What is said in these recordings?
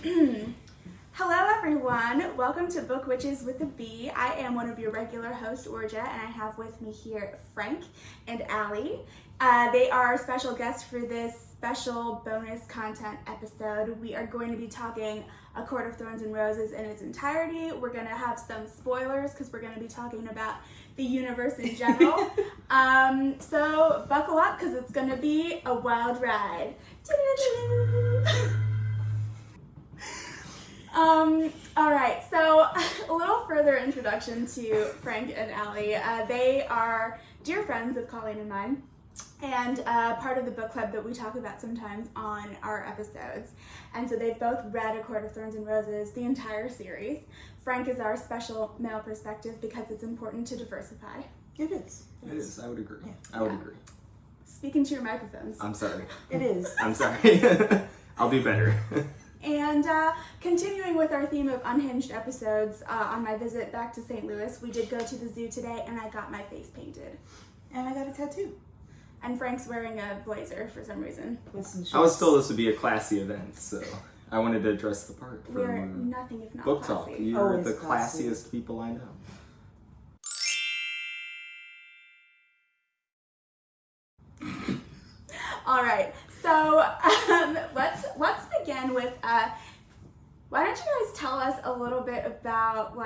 Hello everyone, welcome to Book Witches with a B. I am one of your regular hosts, Orja, and I have with me here Frank and Allie. They are special guests for this special bonus content episode. We are going to be talking A Court of Thorns and Roses in its entirety. We're going to have some spoilers because we're going to be talking about the universe in general. So buckle up because it's going to be a wild ride. Alright, so a little further introduction to Frank and Allie. They are dear friends of Colleen and mine, and part of the book club that we talk about sometimes on our episodes. And so they've both read A Court of Thorns and Roses, the entire series. Frank is our special male perspective because it's important to diversify. It is. It is, I would agree. Yeah. I would agree. Speaking to your microphones. I'm sorry. It is. I'm sorry. I'll do better. And continuing with our theme of unhinged episodes, on my visit back to St. Louis, we did go to the zoo today and I got my face painted. And I got a tattoo. And Frank's wearing a blazer for some reason. With some shorts. I was told this would be a classy event, so I wanted to dress the part for We're nothing if not book classy. talk. You're Always the classy. classiest people I know. All right, so let's begin with why don't you guys tell us a little bit about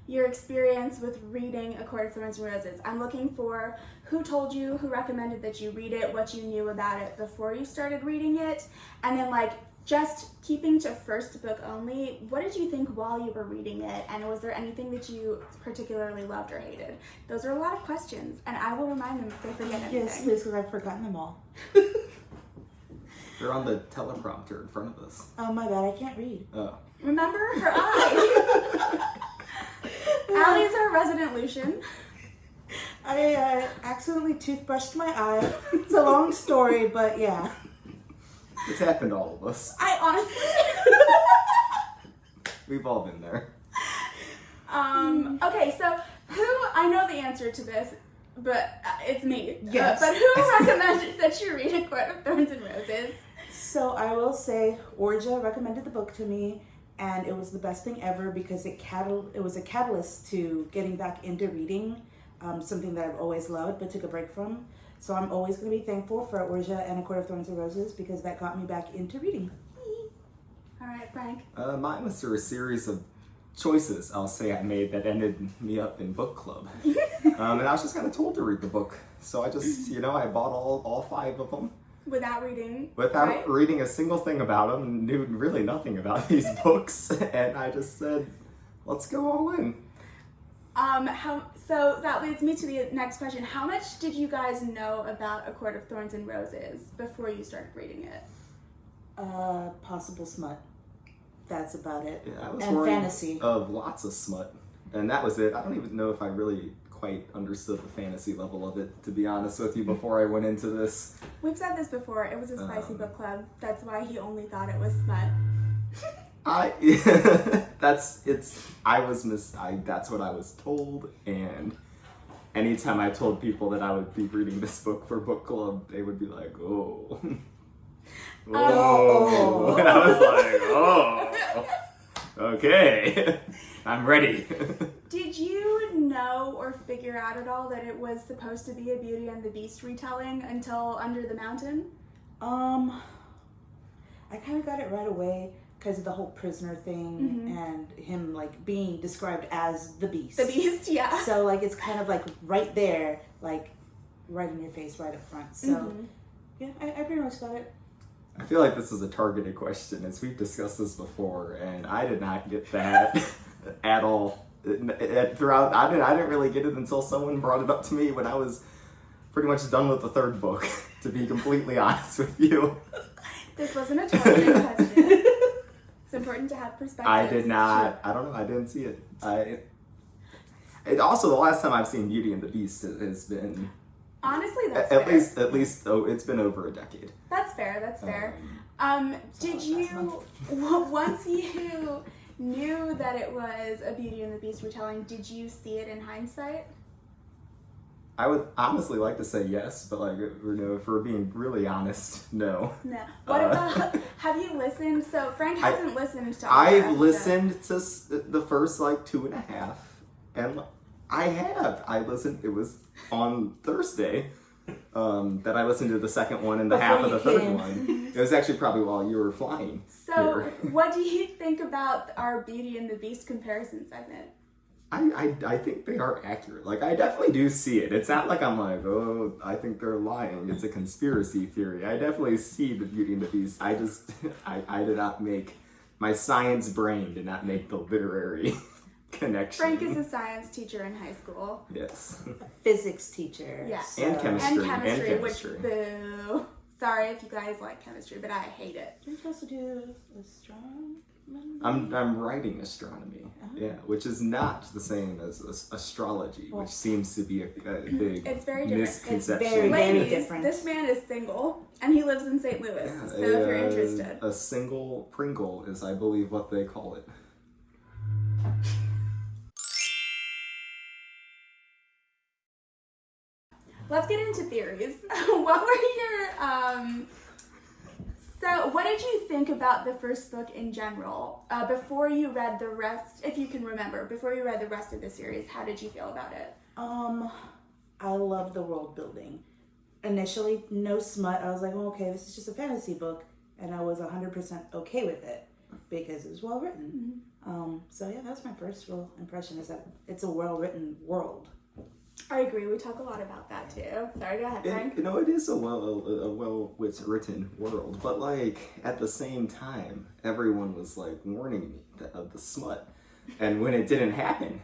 your experience with reading A Court of Thorns and Roses? I'm looking for who told you, who recommended that you read it, what you knew about it before you started reading it, and then just keeping to first book only, what did you think while you were reading it, and was there anything that you particularly loved or hated? Those are a lot of questions, and I will remind them if they forget anything. Yes, please, because I've forgotten them all. They're on the teleprompter in front of us. Oh, my bad, I can't read. Oh. Remember her eye. Allie is our resident Lucian. I accidentally toothbrushed my eye. It's a long story, but yeah. It's happened to all of us. I honestly... We've all been there. Okay, so I know the answer to this, but it's me. Yes. But who recommended that you read A Court of Thorns and Roses? So I will say, Orja recommended the book to me, and it was the best thing ever because it was a catalyst to getting back into reading, something that I've always loved but took a break from. So I'm always going to be thankful for Orja and A Court of Thorns and Roses because that got me back into reading. All right, Frank. Mine was through a series of choices, I'll say, I made that ended me up in book club. And I was just kind of told to read the book. So I just, I bought all 5 of them. Without reading, Without right? reading a single thing about them, and knew really nothing about these books. And I just said, let's go all in. So that leads me to the next question. How much did you guys know about A Court of Thorns and Roses before you started reading it? Possible smut. That's about it. Yeah, I was and worried fantasy. of lots of smut. And that was it. I don't even know if I really quite understood the fantasy level of it, to be honest with you, before I went into this. We've said this before. It was a spicy book club. That's why he only thought it was smut. That's what I was told, and anytime I told people that I would be reading this book for book club, they would be like, oh. Oh. And I was like, oh, okay, I'm ready. Did you know or figure out at all that it was supposed to be a Beauty and the Beast retelling until Under the Mountain? I kind of got it right away because of the whole prisoner thing and him being described as the Beast. The Beast, yeah. So it's kind of right there, right in your face, right up front. So yeah, I pretty much got it. I feel like this is a targeted question, as we've discussed this before, and I did not get that at all. Throughout, I didn't really get it until someone brought it up to me when I was pretty much done with the 3rd book, to be completely honest with you. This wasn't a targeted question. It's important to have perspective. I did not, I don't know, I didn't see it. It also, the last time I've seen Beauty and the Beast has been... Honestly, that's at fair. least, it's been over a decade. That's fair, that's fair. Did you, once you knew that it was a Beauty and the Beast retelling, did you see it in hindsight? I would honestly like to say yes, but if we're being really honest, no. No. What about, Have you listened? So Frank hasn't listened to all the I've rest, listened to the first like 2.5, and I listened. It was on Thursday that I listened to the second one and the half of the third one. It was actually probably while you were flying. So here. what do you think about our Beauty and the Beast comparison segment? I think they are accurate. Like, I definitely do see it. It's not like I'm like, oh, I think they're lying. It's a conspiracy theory. I definitely see the Beauty and the Beast. I just, I did not make, my science brain did not make the literary connection. Frank is a science teacher in high school. Yes. A physics teacher. Yeah. So. And chemistry. And chemistry, And which, chemistry. boo. Sorry if you guys like chemistry, but I hate it. You're supposed to do astronomy? I'm writing astronomy, yeah, which is not the same as astrology, which seems to be a big It's very different. misconception. It's very Ladies, different. this man is single, and he lives in St. Louis, Yeah, so if you're interested. a single Pringle is, I believe, what they call it. Let's get into theories. What were your, so what did you think about the first book in general? Before you read the rest, if you can remember, before you read the rest of the series, how did you feel about it? I love the world building. Initially, no smut. I was like, well, okay, this is just a fantasy book. And I was 100% okay with it because it was well written. So yeah, that's my first real impression, is that it's a well-written world. I agree. We talk a lot about that too. Sorry, go ahead, Frank. You know, it is a well written world, but like at the same time, everyone was like warning me of the smut, and when it didn't happen,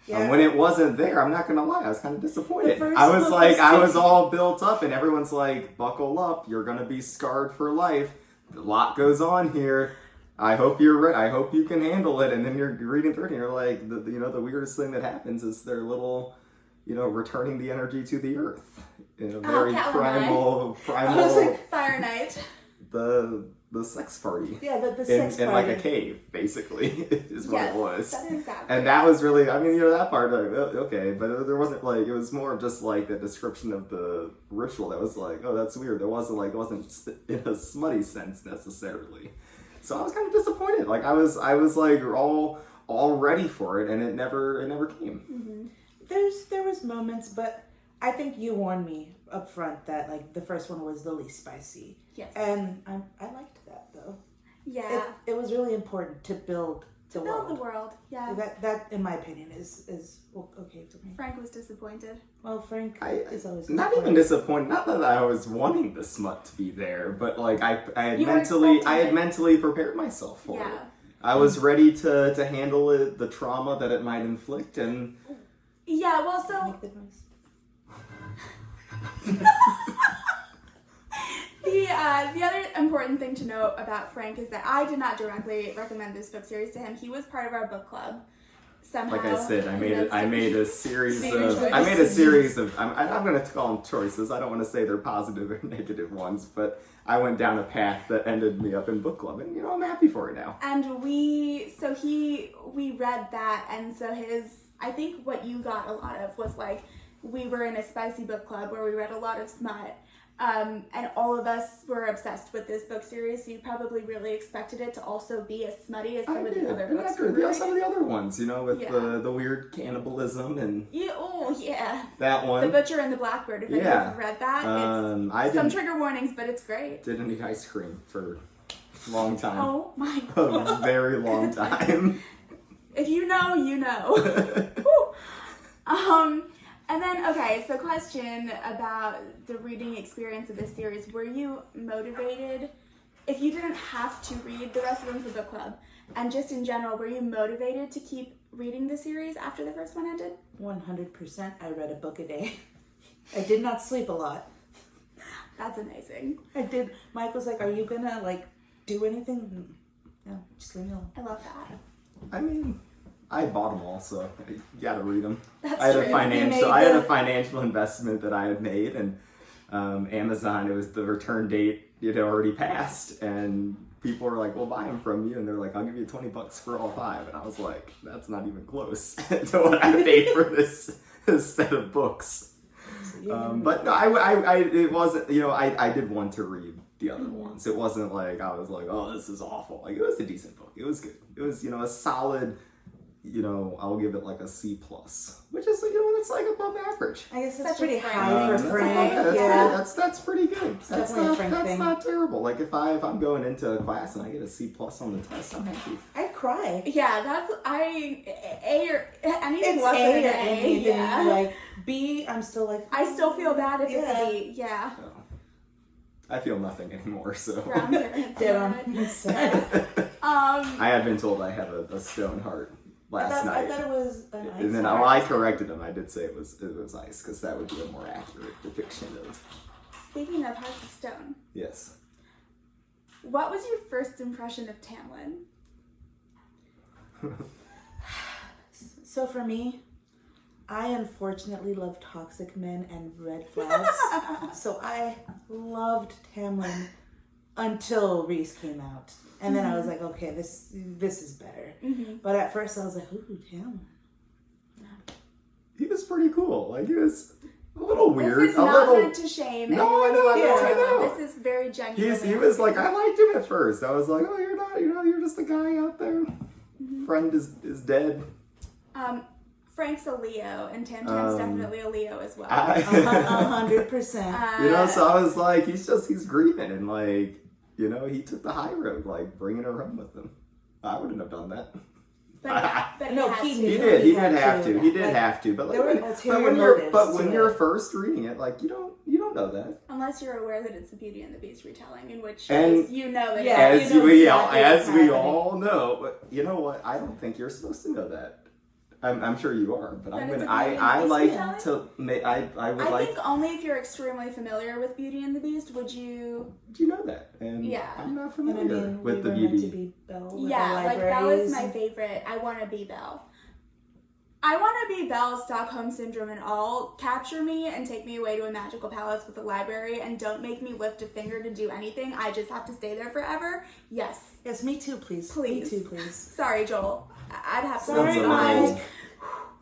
when it wasn't there, I'm not gonna lie, I was kind of disappointed. I was like, I was all built up, and everyone's like, buckle up, you're gonna be scarred for life. A lot goes on here. I hope you're right. I hope you can handle it. And then you're reading through it, and you're like, the weirdest thing that happens is their little, returning the energy to the earth in a very primal, I was like, Fire Night. The sex party. Yeah, the sex party. In like a cave, basically, is what it was. That is exactly. And that was really, that part, like, okay, but there wasn't like, it was more of just like the description of the ritual that was like, oh, that's weird. It wasn't in a smutty sense necessarily. So I was kind of disappointed. Like I was like all ready for it, and it never came. Mm-hmm. There was moments, but I think you warned me up front that like the first one was the least spicy. Yes. And I liked that though. Yeah. It was really important to build the world. Build the world. Yeah. That in my opinion is okay for me. Frank was disappointed. Well, Frank is always not even disappointed. Not that I was wanting the smut to be there, but like I had mentally prepared myself for it. I was ready to handle it, the trauma that it might inflict, and yeah. Well, so make the noise. the other important thing to note about Frank is that I did not directly recommend this book series to him. He was part of our book club. Somehow, like I said, I made a series Made a series of. I'm going to call them choices. I don't want to say they're positive or negative ones, but I went down a path that ended me up in book club, and I'm happy for it now. And we read that, and so I think what you got a lot of was like, we were in a spicy book club where we read a lot of smut. And all of us were obsessed with this book series, so you probably really expected it to also be as smutty as some of the other books. Some of the other ones, with the weird cannibalism and that one. The Butcher and the Blackbird. If you've read that, it's some trigger warnings, but it's great. Didn't eat ice cream for a long time. Oh my god. A very long time. If you know, you know. And then, okay, so question about the reading experience of this series. Were you motivated, if you didn't have to read the rest of them for book club, and just in general, were you motivated to keep reading the series after the first one ended? 100%. I read a book a day. I did not sleep a lot. That's amazing. I did. Mike was like, are you gonna, do anything? No, just leave me alone. I love that. I mean, I bought them all, so you gotta read them. That's I had true. I had a financial investment that I had made, and Amazon, it was the return date, it had already passed, and people were like, we'll buy them from you, and they're like, I'll give you $20 for all 5, and I was like, that's not even close to what I paid for this set of books. But no, it wasn't, I did want to read the other ones. It wasn't like I was like, oh, this is awful. Like, it was a decent book. It was good. It was, a solid, I'll give it like a C+, which is, that's like above average. I guess that's Such a pretty Frank. high for Frank. That's pretty good. That's definitely a Frank that's thing. not terrible. Like if I'm going into a class and I get a C+ on the test, I'm happy. I'd cry. Yeah, that's A or anything It's less A than or an A. anything. Yeah. Like B, I'm still like. I still feel bad if Yeah. it's a B. Yeah. So, I feel nothing anymore. So Brown parents. Dead on. I had been told I have a stone heart last I night. thought it was an ice. And then heart. I corrected him. I did say it was ice because that would be a more accurate depiction of. Speaking of Hearts of Stone, Yes. what was your first impression of Tamlin? So for me, I unfortunately love toxic men and red flags. So I loved Tamlin until Reese came out. And then I was like, okay, this is better. Mm-hmm. But at first I was like, ooh, Tamlin. He was pretty cool. Like, he was a little weird. This is a not little. meant to shame. No, I anyone's know, love yeah, for I Tamlin. know. This is very genuine. He was like, I liked him at first. I was like, oh, you're not, you're just a guy out there. Mm-hmm. Friend is dead. Frank's a Leo, and Tam's definitely a Leo as well. 100%. So I was like, he's grieving, and like, he took the high road, like bringing her home with him. I wouldn't have done that. But No, had he to. knew. He did had have to. to. He did Like, have to. But like, there were ulterior motives when to you're it. first reading it, like you don't know that. Unless you're aware that it's the Beauty and the Beast retelling, in which And- case you know that Yeah, As you know we exactly what's as we happening. all know, but you know what? I don't think you're supposed to know that. I'm sure you are, but That I it's would a Beauty and I the Beast like retelling? to I would I like. think only if you're extremely familiar with Beauty and the Beast would you. Do you know that? And Yeah. I'm not And I familiar mean, with we the were meant to beauty. be Belle with Yeah, the like that was libraries. my favorite. I Want to Be Belle. I Want to Be Belle, Stockholm Syndrome, and all capture me and take me away to a magical palace with a library and don't make me lift a finger to do anything. I just have to stay there forever. Yes. Yes, me too, please. Please. Me too, please. Sorry, Joel. I'd have to. Sorry, Sounds a Mike. little,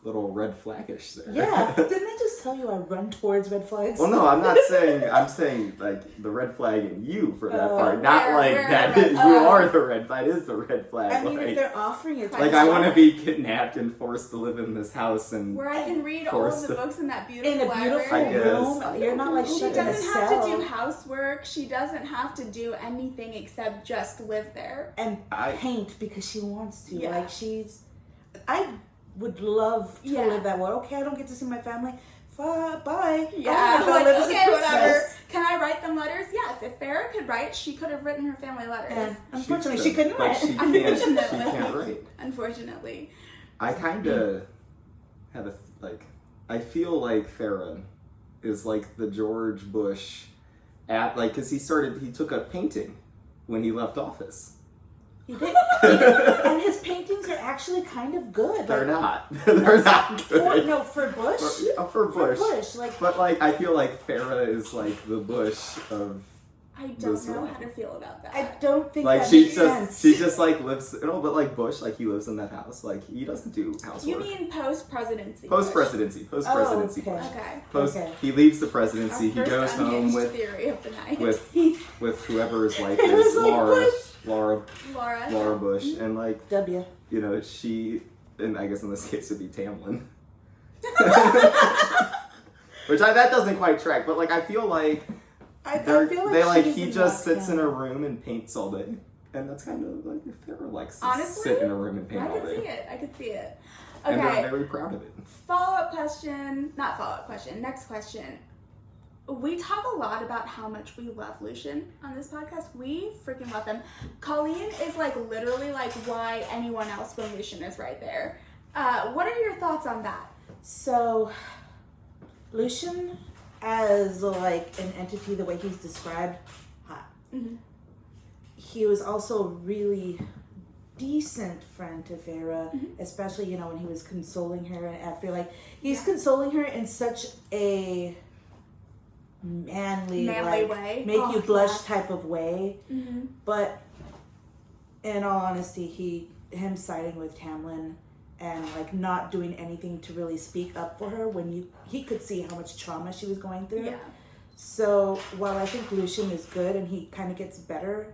little red flaggish there. Yeah, didn't I just tell you I run towards red flags? Well, no, I'm not saying. I'm saying like the red flag in you for that part, not Where- like where that. the red- You are the red flag. Is the red flag? I mean, like, if they're offering it to like me, I want to be kidnapped and forced to live in this house and Where I can read all of forced the to- books in that beautiful in a library. beautiful I guess. room, you're not like She shit in a doesn't have to cell. do housework. She doesn't have to do anything except just live there. And I- paint because she wants to. Yeah. Like I would love to Yeah. live that way. Okay, I don't get to see my family. Bye. Yeah, I'll like, live as a okay, whatever. princess. Can I write them letters? Yes. If Farrah could write, she could have written her family letters. And unfortunately, she couldn't but write. She Unfortunately. can't write. Unfortunately. I kind of have I feel like Farrah is like the George Bush because he took up painting when he left office. He did. And his paintings are actually kind of good. They're Like, not. They're not good. For Bush. For Bush. Like, But like I feel like Farrah is like the Bush of I don't This know one. how to feel about that. I don't think like that she makes sense. just like lives but like Bush, like he lives in that house. Like he doesn't do housework. You mean post-presidency? Post presidency. Oh, okay. Bush. Okay. Okay. He leaves the presidency, Our he first goes home unhinged with theory of the night. with whoever his wife It was is, like Laura Bush, and like W. she, and I guess in this case it'd be Tamlin. Which that doesn't quite track, but like I feel like I feel like he just sits in a room and paints all day, and that's kind of like if Farrah likes to Honestly, sit in a room and paint I all could see day, it. I could see it. and they're Okay. very proud of it. Follow-up question. Not follow-up question. Next question. We talk a lot about how much we love Lucian on this podcast. We freaking love him. Colleen is like literally like why anyone else when Lucian is right there. What are your thoughts on that? So, Lucian, as like an entity, the way he's described, hot. Mm-hmm. He was also a really decent friend to Farrah, Mm-hmm. especially when he was consoling her, and I feel like he's consoling her in such a manly way. make Oh, you blush yes. type of way. Mm-hmm. But in all honesty, him siding with Tamlin and like not doing anything to really speak up for her when he could see how much trauma she was going through. Yeah. So while I think Lucian is good and he kind of gets better,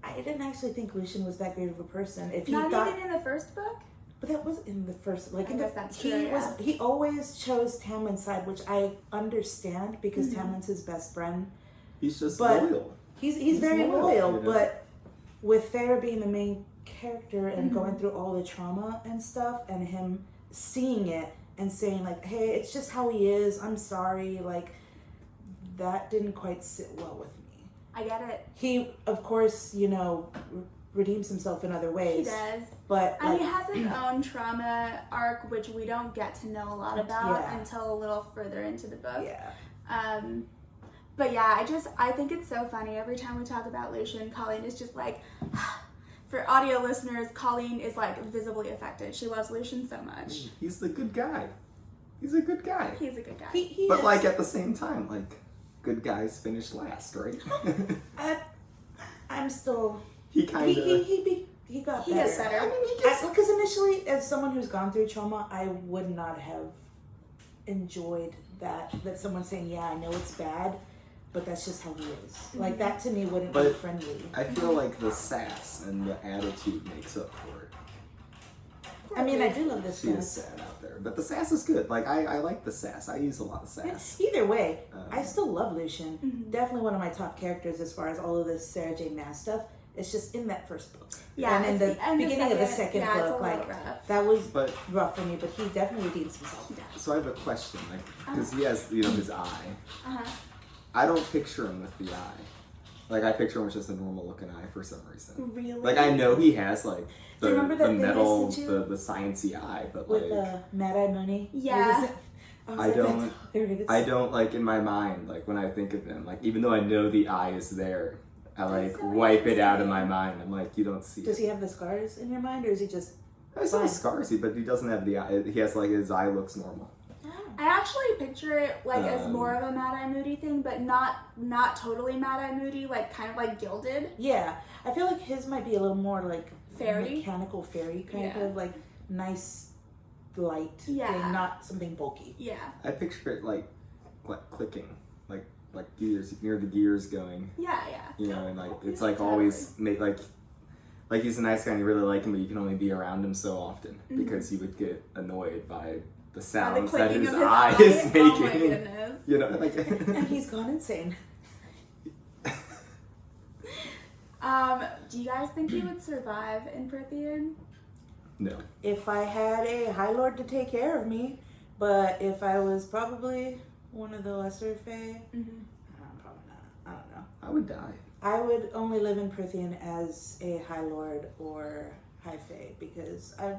I didn't actually think Lucian was that great of a person. If he Not thought, even in the first book? but that was in the first. Like I in the, guess that's he true, was. yeah. He always chose Tamlin's side, which I understand because Mhm. Tamlin's his best friend. He's just But- loyal. He's very loyal, loyal, you know? but with Thayer being the main character and Mhm. going through all the trauma and stuff, and him seeing it and saying like, "Hey, it's just how he is. I'm sorry." Like that didn't quite sit well with me. I get it. He, of course, redeems himself in other He ways, does. but And like, he has his own trauma arc, which we don't get to know a lot about Yeah. until a little further into the book. yeah, But yeah, I think it's so funny. Every time we talk about Lucian, Colleen is just like, for audio listeners, Colleen is like visibly affected. She loves Lucian so much. He's the good guy. He's a good guy. He's a good guy. he But is, like at the same time, like good guys finish last, right? I'm still. he kind of. He got He better. gets better. Because initially, as someone who's gone through trauma, I would not have enjoyed that someone's saying, "Yeah, I know it's bad, but that's just how he is." Like that to me wouldn't be But friendly. I feel like the sass and the attitude makes up for it. I mean, I do love this She is sass. sad out there, but the sass is good. Like I like the sass. I use a lot of sass. Either way, Um, I still love Lucian. Mhm. Definitely one of my top characters as far as all of this Sarah J. Maas stuff. It's just in that first book. Yeah, and in the and beginning of the second yeah, it's a book, little like rough. that was But rough for me. But he definitely redeems himself. so I have a question, like because he has his eye. Uh-huh. I don't picture him with the eye. Like I picture him with just a normal looking eye for some reason. Really? Like I know he has like Do you the, remember that the thing I metal, sent you? the sciencey eye, but With like Mad Eye Mooney. Yeah. I don't like in my mind, like when I think of him, like even though I know the eye is there, I like That's so wipe it out of interesting. my mind. I'm like, you don't see Does it. he have the scars in your mind, or is he just? I saw fine? scars, but he doesn't have the eye. He has like his eye looks normal. I actually picture it like as Um, more of a Mad Eye Moody thing, but not totally Mad Eye Moody, like kind of like gilded. Yeah, I feel like his might be a little more like Fairy? mechanical fairy kind Yeah. of like nice light Yeah. thing, not something bulky. Yeah. I picture it like clicking, like gears near the gears going. Yeah, yeah. You know, and like it's Yeah, like always make like he's a nice guy and you really like him, but you can only be around him so often Mhm. because you would get annoyed by the By the sounds that clicking his of his eye eye. is making. Oh my goodness. You know, like And he's gone insane. Do you guys think he would survive in Prithian? no. If I had a High Lord to take care of me, but if I was probably one of the lesser Fae, Mm-hmm. probably not. I don't know. I would die. I would only live in Prithian as a High Lord or High Fae because I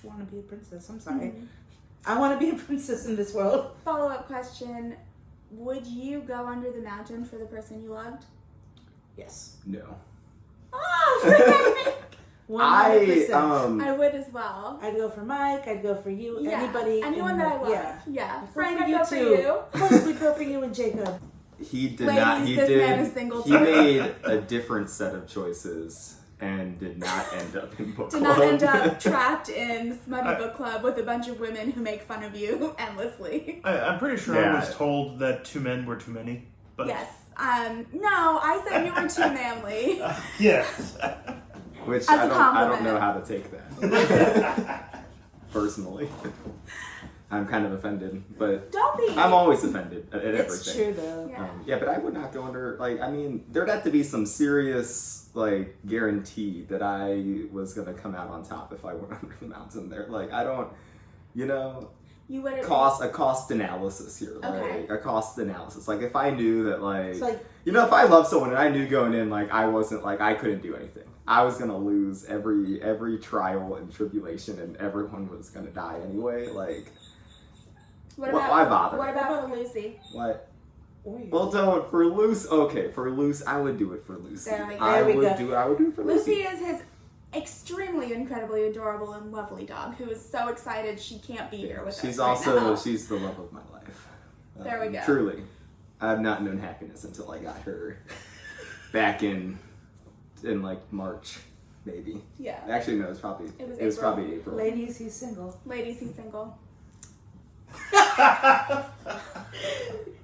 want to be a princess. I'm sorry. Mhm. I want to be a princess in this world. Follow-up question. Would you go under the mountain for the person you loved? Yes. No. Oh, 100%. I would as well. I'd go for Mike. I'd go for you. Yeah. Anybody. Anyone in that I the- love. Yeah. Yeah. Go Frank, for I'd you go for too. you. Of course, we'd go for you and Jacob. He did Ladies, not. He this man did. is single He too. made a different set of choices and did not end up in book Did club. not end up trapped in Smutty Book Club with a bunch of women who make fun of you endlessly. I'm pretty sure I Yeah. was told that 2 men were too many. But Yes. No, I said you were too manly. Yes. Which As I a don't compliment. know how to take that. Personally. I'm kind of offended, but Don't be. I'm always offended at It's everything. true though. Yeah. Yeah, but I would not go under, like, I mean, there'd have to be some serious, like, guarantee that I was going to come out on top if I went under the mountain there. Like, I don't, you know, You would have. a cost analysis here. Okay. Like, a cost analysis. Like, if I knew that, like, It's like you know, if I love someone and I knew going in, like, I wasn't, like, I couldn't do anything. I was going to lose every trial and tribulation and everyone was going to die anyway. Like, What why about, bother? What about for Lucy? What? warriors. Well, don't for Lucy. Okay, for Lucy, I would do it for Lucy. There we go. I There we would go. do. I would do it for Lucy Lucy. is his extremely, incredibly adorable and lovely dog who is so excited she can't be here with She's us right now. she's the love of my life. There we go. Truly, I've not known happiness until I got her back in like March, maybe. Yeah. Actually, no, it was probably April. April. Ladies, he's single. Ladies, he's single.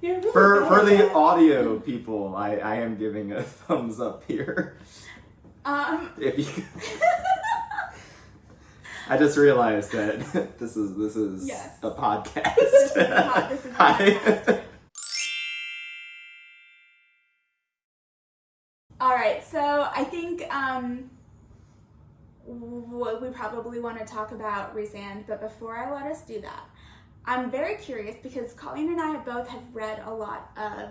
You're really For bad at the that. audio people, I am giving a thumbs up here. If you, I just realized that this is Yes. a podcast. This is a podcast. All right, so I think we probably want to talk about Resand, but before I let us do that, I'm very curious because Colleen and I both have read a lot of,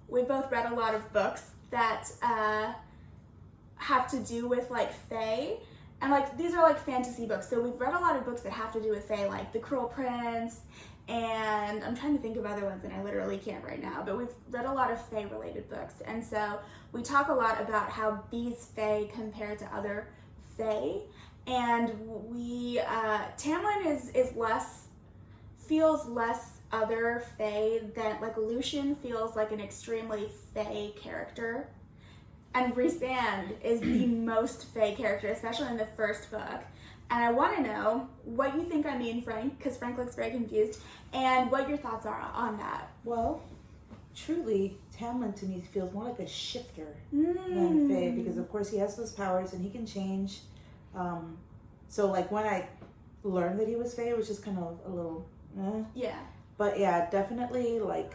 we've both read a lot of books that have to do with like Fae, and like these are like fantasy books. So we've read a lot of books that have to do with Fae, like The Cruel Prince, and I'm trying to think of other ones and I literally can't right now, but we've read a lot of Fae related books, and so we talk a lot about how these Fae compare to other Fae, and we Tamlin is less, feels less other Fae than, like, Lucian feels like an extremely Fae character, and Resand is the most Fae character, especially in the first book. And I want to know what you think I mean, Frank, because Frank looks very confused, and what your thoughts are on that. Well, truly, Tamlin to me feels more like a shifter than Faye, because of course he has those powers and he can change. So like when I learned that he was Faye, it was just kind of a little, Yeah. But yeah, definitely like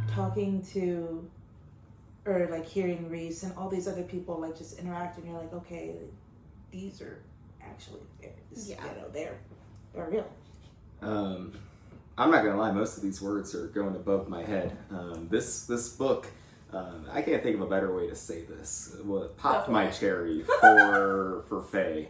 talking to, or like hearing Reese and all these other people like just interact, and you're like, okay, these are actually fairies. Yeah. You know, they're real. I'm not gonna lie, most of these words are going above my head. This book, I can't think of a better way to say this. Well, it popped my cherry for Faye.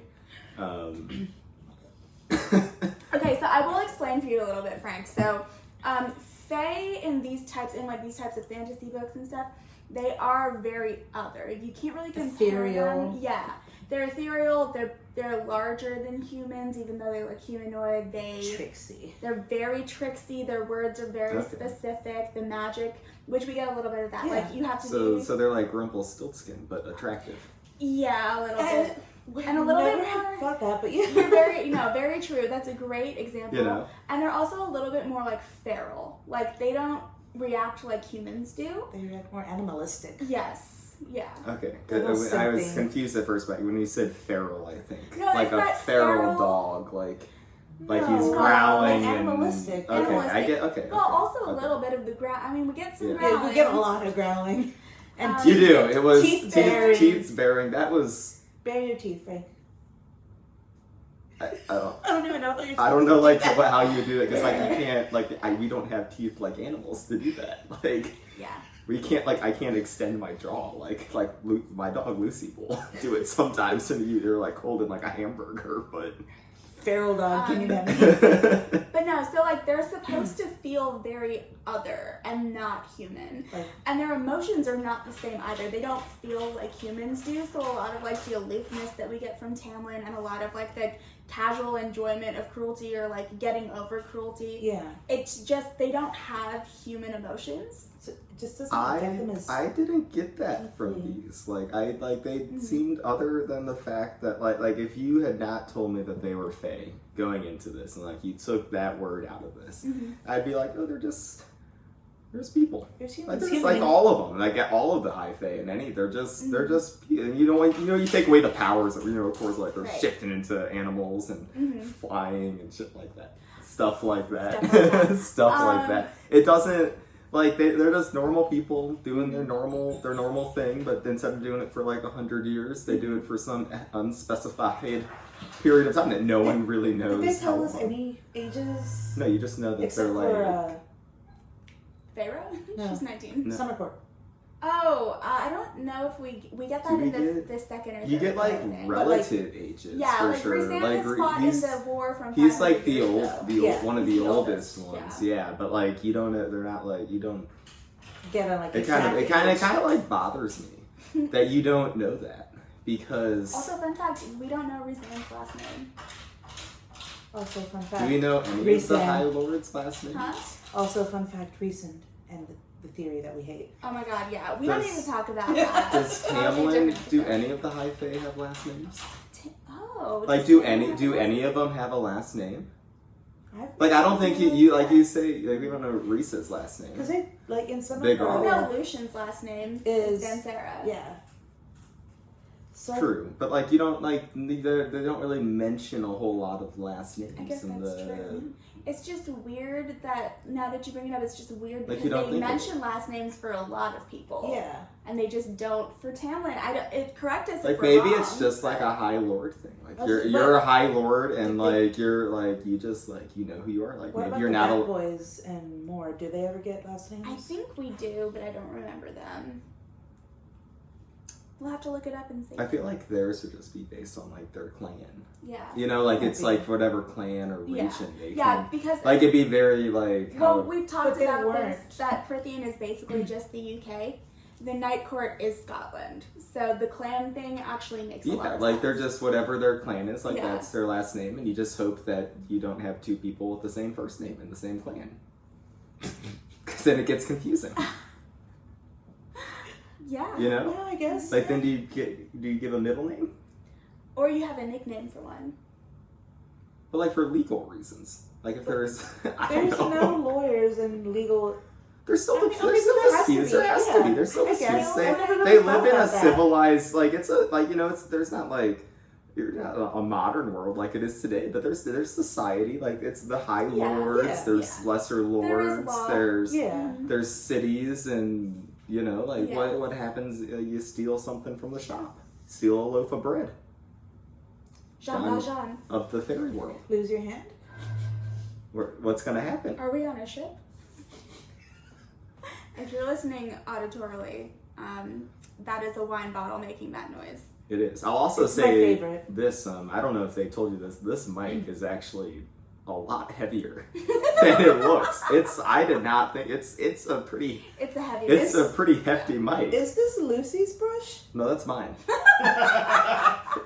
Okay, so I will explain for you a little bit, Frank. So, Fae in these types of fantasy books and stuff, they are very other. You can't really compare Ethereal. them. Yeah, they're ethereal. They're larger than humans, even though they look humanoid. Trixie. They're very tricksy. Their words are very specific. The magic, which we get a little bit of that. Yeah. Like you have to So they're like Rumpelstiltskin, but attractive. Yeah, a little bit. And a little bit more. Thought that, but yeah. You're very true. That's a great example. You know? And they're also a little bit more like feral. Like they don't react like humans do. They react more animalistic. Yes. Yeah. Okay, Little I was something. confused at first, but when you said feral, I think No, like it's a not feral feral. dog, like No, he's like growling animalistic. and okay, I Animalistic. get okay. Well, also a okay. little bit of the growl. I mean, we get some Yeah. growling. Yeah, we get a lot of growling. And You do. It was teeth baring. teeth baring. That was Bare your teeth, Frank. I I don't even know how you're I don't know like supposed to do how you do it, because like you can't like we don't have teeth like animals to do that. Like Yeah. we can't I can't extend my jaw like my dog Lucy will do it sometimes, and you're like holding like a hamburger, but that. Feral dog, give me that. But no, so like they're supposed to feel very other and not human. Like- And their emotions are not the same either. They don't feel like humans do. So a lot of like the aloofness that we get from Tamlin, and a lot of like the casual enjoyment of cruelty, or like getting over cruelty. Yeah. It's just they don't have human emotions. So it just doesn't affect them as I didn't get that from deeply. these. They seemed other than the fact that like if you had not told me that they were Fae going into this, and like you took that word out of this, I'd be like, oh, there's people. There's Like humans. there's Human. like all of them. Like all of the high Fae and they're just and you take away the powers that of course like they're Right. shifting into animals and flying and shit like that. Stuff like that. Stuff like that. Stuff like that. It doesn't like they're just normal people doing their normal thing, but instead of doing it for like 100 years, they do it for some unspecified period of time that no one really knows. Did they tell how us long. any ages? No, you just know that Except they're like for Pharaoh? No. She's 19. No. Summer Court. Oh, I don't know if we get that Do we in get- the second or third you get like book, I think. relative ages Yeah, for like sure. Resand Like has fought in the war from he's 500 like the years old, ago. Yeah, one of he's the the oldest oldest, ones. Yeah, but like you don't know, they're not like you don't. Get on like It kind of like bothers me that you don't know that, because Also, fun fact, we don't know Resand's last name. Also, fun fact. do we know any of the Resand. High Lord's last names? Huh? Also, fun fact. Recent and the theory that we hate. Oh my god, yeah. We don't Does- need to talk about that. Does Totally Tamlin different do discussion. any of the High Fae have last names? Oh. Like does do Tamlin any have do last any name? of them have a last name? Like, I don't think you like you say, like, we don't know Reese's last name. Because they, like, in some Big of R. I the... know Lucian's last name Is- Dancera. Yeah. So, True, but like you don't like they don't really mention a whole lot of last names I guess in that's the. true. It's just weird that now that you bring it up, it's just weird Like, because you don't they think of mention last names for a lot of people. Yeah. And they just don't for Tamlin. I don't. Correct us Like if maybe we're it's wrong, just like but- a High Lord thing. Like But- you're a High Lord and Did they- like you're like you just like you know who you are. Like What maybe about you're the not Bad a. Boys and more? Do they ever get last names? I think we do, but I don't remember them. We'll have to look it up and see. I feel like theirs would just be based on like their clan. Yeah. You know, like Might it's be. like whatever clan or Yeah. region they Yeah, can. because Like it'd be very like. well, how, we've talked But they about weren't. this. That Prithian is basically just the UK. The Night Court is Scotland, so the clan thing actually makes a lot yeah, of like sense. they're just whatever their clan is. Like Yeah. that's their last name, and you just hope that you don't have two people with the same first name in the same clan. Because then it gets confusing. Yeah. You know. Yeah, I guess. Like then do you give a middle name? Or you have a nickname for one. But like for legal reasons. Like if there's I don't There's know. no lawyers and legal... There's still I mean, there's okay, still there has to disputes. be, There has yeah. to be. There's still I guess. disputes. I never really They thought live in a about that. civilized like it's a like you know it's there's not like you're not a modern world like it is today, but there's society like it's the high Yeah, lords. yeah, there's yeah. lesser lords. law. There's Yeah. there's cities and you know like Yeah. what happens? You steal something from the shop. Steal a loaf of bread Jean Done. Valjean. of the fairy world. Lose your hand? What's gonna happen? Are we on a ship? If you're listening auditorily, that is a wine bottle making that noise. It is. I'll also It's my say favorite. this. I don't know if they told you this. This mic is actually a lot heavier than it looks. I did not think it's a pretty It's a heavy. it's a pretty hefty mic. Is this Lucy's brush? No, that's mine.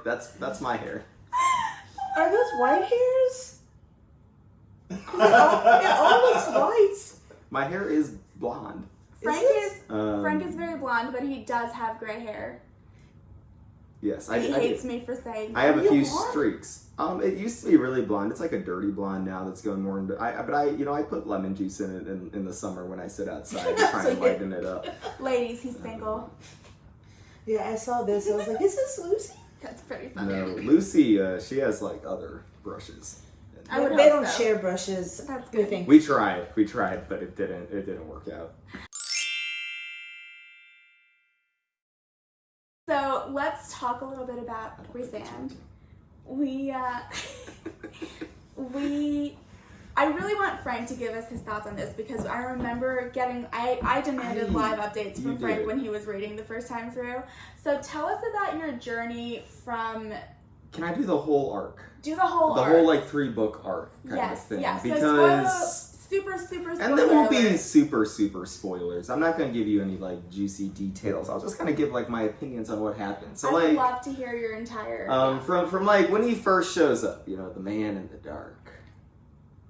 That's my hair. Are those white hairs? It all looks white. My hair is blonde. Frank this- is Um, Frank is very blonde, but he does have gray hair. Yes, He I hates me for saying I have a You few blonde? streaks. It used to be really blonde. It's like a dirty blonde now that's going more into. But I put lemon juice in it in the summer when I sit outside to try So and you- lighten it up. Ladies, he's single. Yeah, I saw this. I was like, is this Lucy? That's pretty funny. No, Lucy, she has like other brushes. I would They hope don't so. share brushes. That's We good. think. We tried, but it didn't work out. So let's talk a little bit about Resand. I really want Frank to give us his thoughts on this because I remember I demanded live updates You from Frank did. when he was reading the first time through. So tell us about your journey from, Can I do the whole arc? do the whole The arc. whole like 3-book arc kind Yes, of thing. yes. So Because super and there won't be spoiler super spoilers. I'm not gonna give you any like juicy details. I'll just kind of give like my opinions on what happened. So I would like love to hear your entire. from like when he first shows up, you know, the man in the dark.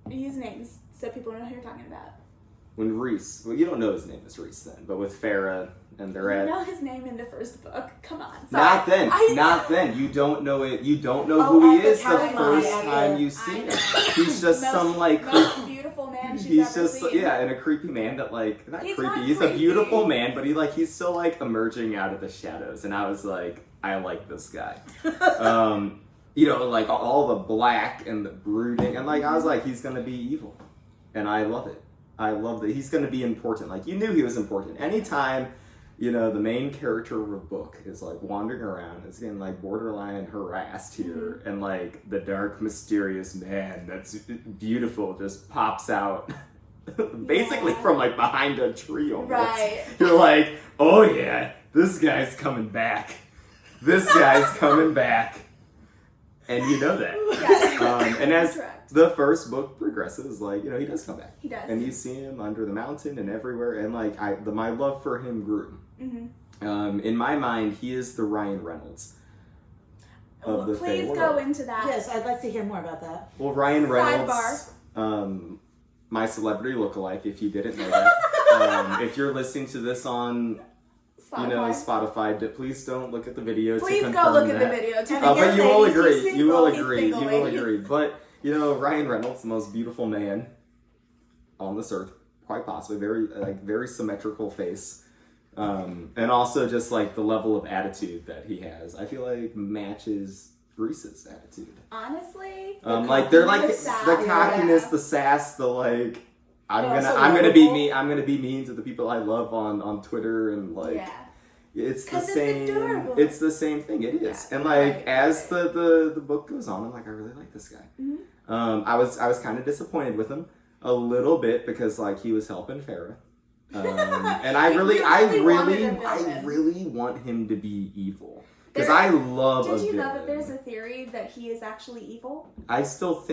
Use names so people know who you're talking about. When Reese, well, you don't know his name is Reese then, but with Farah and they're You at. know his name in the first book. Come on. Not Sorry. then. I- Not then. You don't know it. You don't know Oh, who he at the is the time, first at the- time you I see him. know. He's just Most- some like most beautiful man she's he's ever just seen. and a creepy man that like not He's creepy. not He's a creepy. beautiful man, but he's still like emerging out of the shadows. And I was like, I like this guy. You know, like all the black and the brooding, and like I was like, he's gonna be evil, and I love it. I love that he's gonna be important. Like you knew he was important. Anytime, you know, the main character of a book is like wandering around, is getting like borderline harassed here, and like the dark, mysterious man that's beautiful just pops out, basically Yeah. from like behind a tree almost. Right. You're like, oh yeah, this guy's coming back. This guy's coming back. And you know that. Yeah. And as Correct. the first book progresses, like, you know, he does come back. He does. And you see him under the mountain and everywhere. And like, my love for him grew. Mm-hmm. In my mind, he is the Ryan Reynolds of the Please Fae go world. into that. Yes, I'd like to hear more about that. Well, Ryan Reynolds, my celebrity lookalike, if you didn't know that. If you're listening to this on Spotify, please don't look at the video Please to go confirm look at the that. video. To And But again, you will ladies, agree. he's You will single, he's agree. single, You will ladies. agree. But You know, Ryan Reynolds, the most beautiful man on this earth, quite possibly. Very symmetrical face. And also just like the level of attitude that he has, I feel like matches Reese's attitude. Honestly, like they're like the cockiness, the sass, the like. I'm gonna be mean to the people I love on Twitter and like. It's the same. It's the same thing. It is, and like as the book goes on, I'm like, I really like this guy. Mm-hmm. I was kind of disappointed with him a little bit because like he was helping Farrah, and I really want him to be evil because I love. Did you know that there's a theory that he is actually evil? I still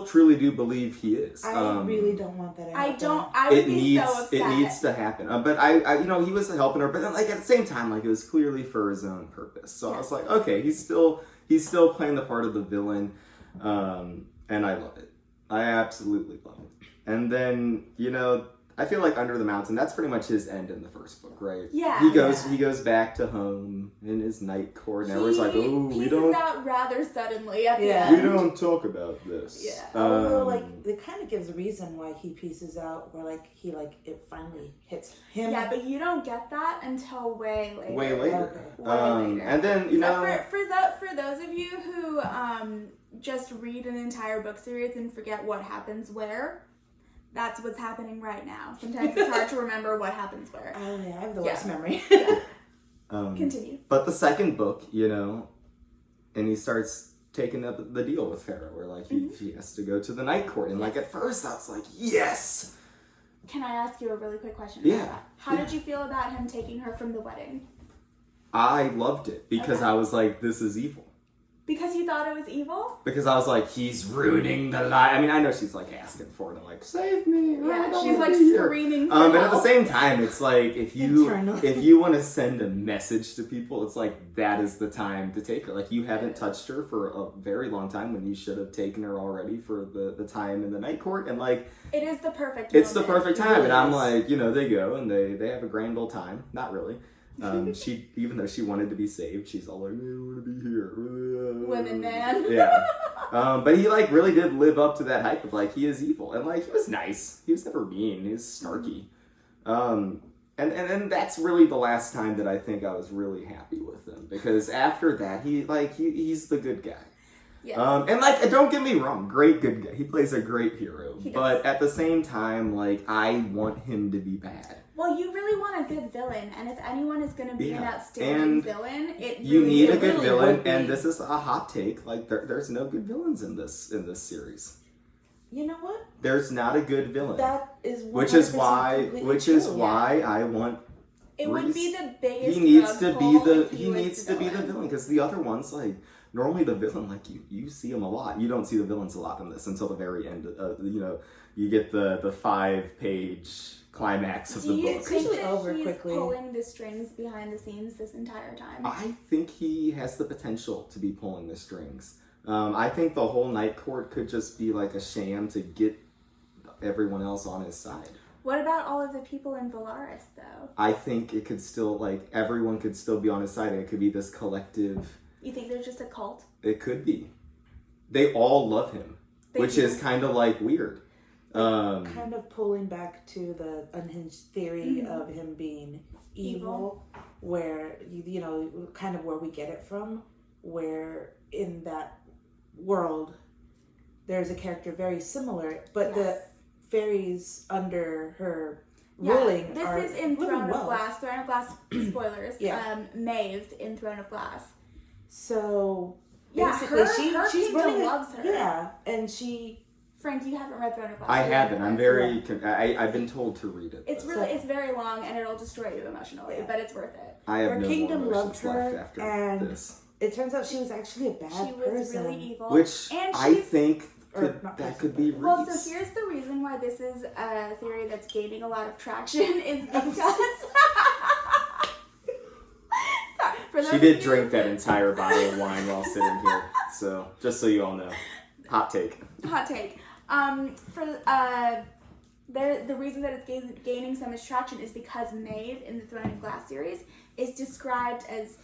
truly do believe he is. I really don't want that. I would be so upset. It needs to happen. But I he was helping her, but then like at the same time, like it was clearly for his own purpose. So I was like, okay, he's still playing the part of the villain, and I love it. I absolutely love it. And then I feel like Under the Mountain, that's pretty much his end in the first book, right? Yeah. He goes back to home in his night court, and everyone's like, "Oh, we don't." out rather suddenly at the end. We don't talk about this. Yeah. Although, like, it kind of gives a reason why he pieces out, where it finally hits him. Yeah, but you don't get that until way later. Way later. Okay. Way later. And then for those of you who just read an entire book series and forget what happens where. That's what's happening right now. Sometimes it's hard to remember what happens where. Oh yeah, I have the worst memory. Continue. But the second book, and he starts taking up the deal with Farrah, where like he has to go to the night court, and like at first I was like, yes. Can I ask you a really quick question? Yeah. How did you feel about him taking her from the wedding? I loved it because I was like, this is evil. Because you thought it was evil? Because I was like, he's ruining the life. I mean, I know she's like asking for it, and like, save me. Yeah, she's like screaming for help. But at the same time, it's like if you want to send a message to people, it's like that is the time to take her. Like you haven't touched her for a very long time when you should have taken her already for the time in the night court, and like it is the perfect. It's moment. the perfect time, and I'm like, they go and they have a grand old time. Not really. She, even though she wanted to be saved, she's all like, I want to be here. Women, man. Yeah. But he like really did live up to that hype of like, he is evil. And like, he was nice. He was never mean. He was snarky. And that's really the last time that I think I was really happy with him. Because after that, he's the good guy. Yes. And like, don't get me wrong, great good guy. He plays a great hero. He does. But at the same time, like, I want him to be bad. Well, you really want a good villain, and if anyone is going to be an outstanding and villain, you need a good villain. And this is a hot take. Like, there's no good villains in this series. You know what? There's not a good villain. That is which is why I want. It would be the biggest. He needs to be the villain because the other ones like. Normally the villain, like, you see him a lot. You don't see the villains a lot in this until the very end. You get the 5-page climax of the book. Do you think that over he's quickly. pulling the strings behind the scenes this entire time? I think he has the potential to be pulling the strings. I think the whole night court could just be like a sham to get everyone else on his side. What about all of the people in Valaris, though? I think it could still, like, everyone could still be on his side, and it could be this collective... You think they're just a cult? It could be. They all love him, which is kind of like weird. Kind of pulling back to the unhinged theory of him being evil, where kind of where we get it from, where in that world there's a character very similar, but the fairies under her ruling this are is in Throne well. of Glass. Throne of Glass spoilers. Yeah. Maeve in Throne of Glass. So yeah, basically, her she's kingdom running loves her. Yeah, and she. Frank, you haven't read Throne of Glass. I haven't. I'm very. I've been told to read it. It's very long, and it'll destroy you emotionally, but it's worth it. I have her no kingdom more loved emotions her, left after and this. It turns out she was actually a bad person. She was really evil, which I think could be. Well, so here's the reason why this is a theory that's gaining a lot of traction is because. She did drink that entire bottle of wine while sitting here, so just so you all know. Hot take. Hot take. The reason that it's gaining so much traction is because Maeve in the Throne of Glass series is described as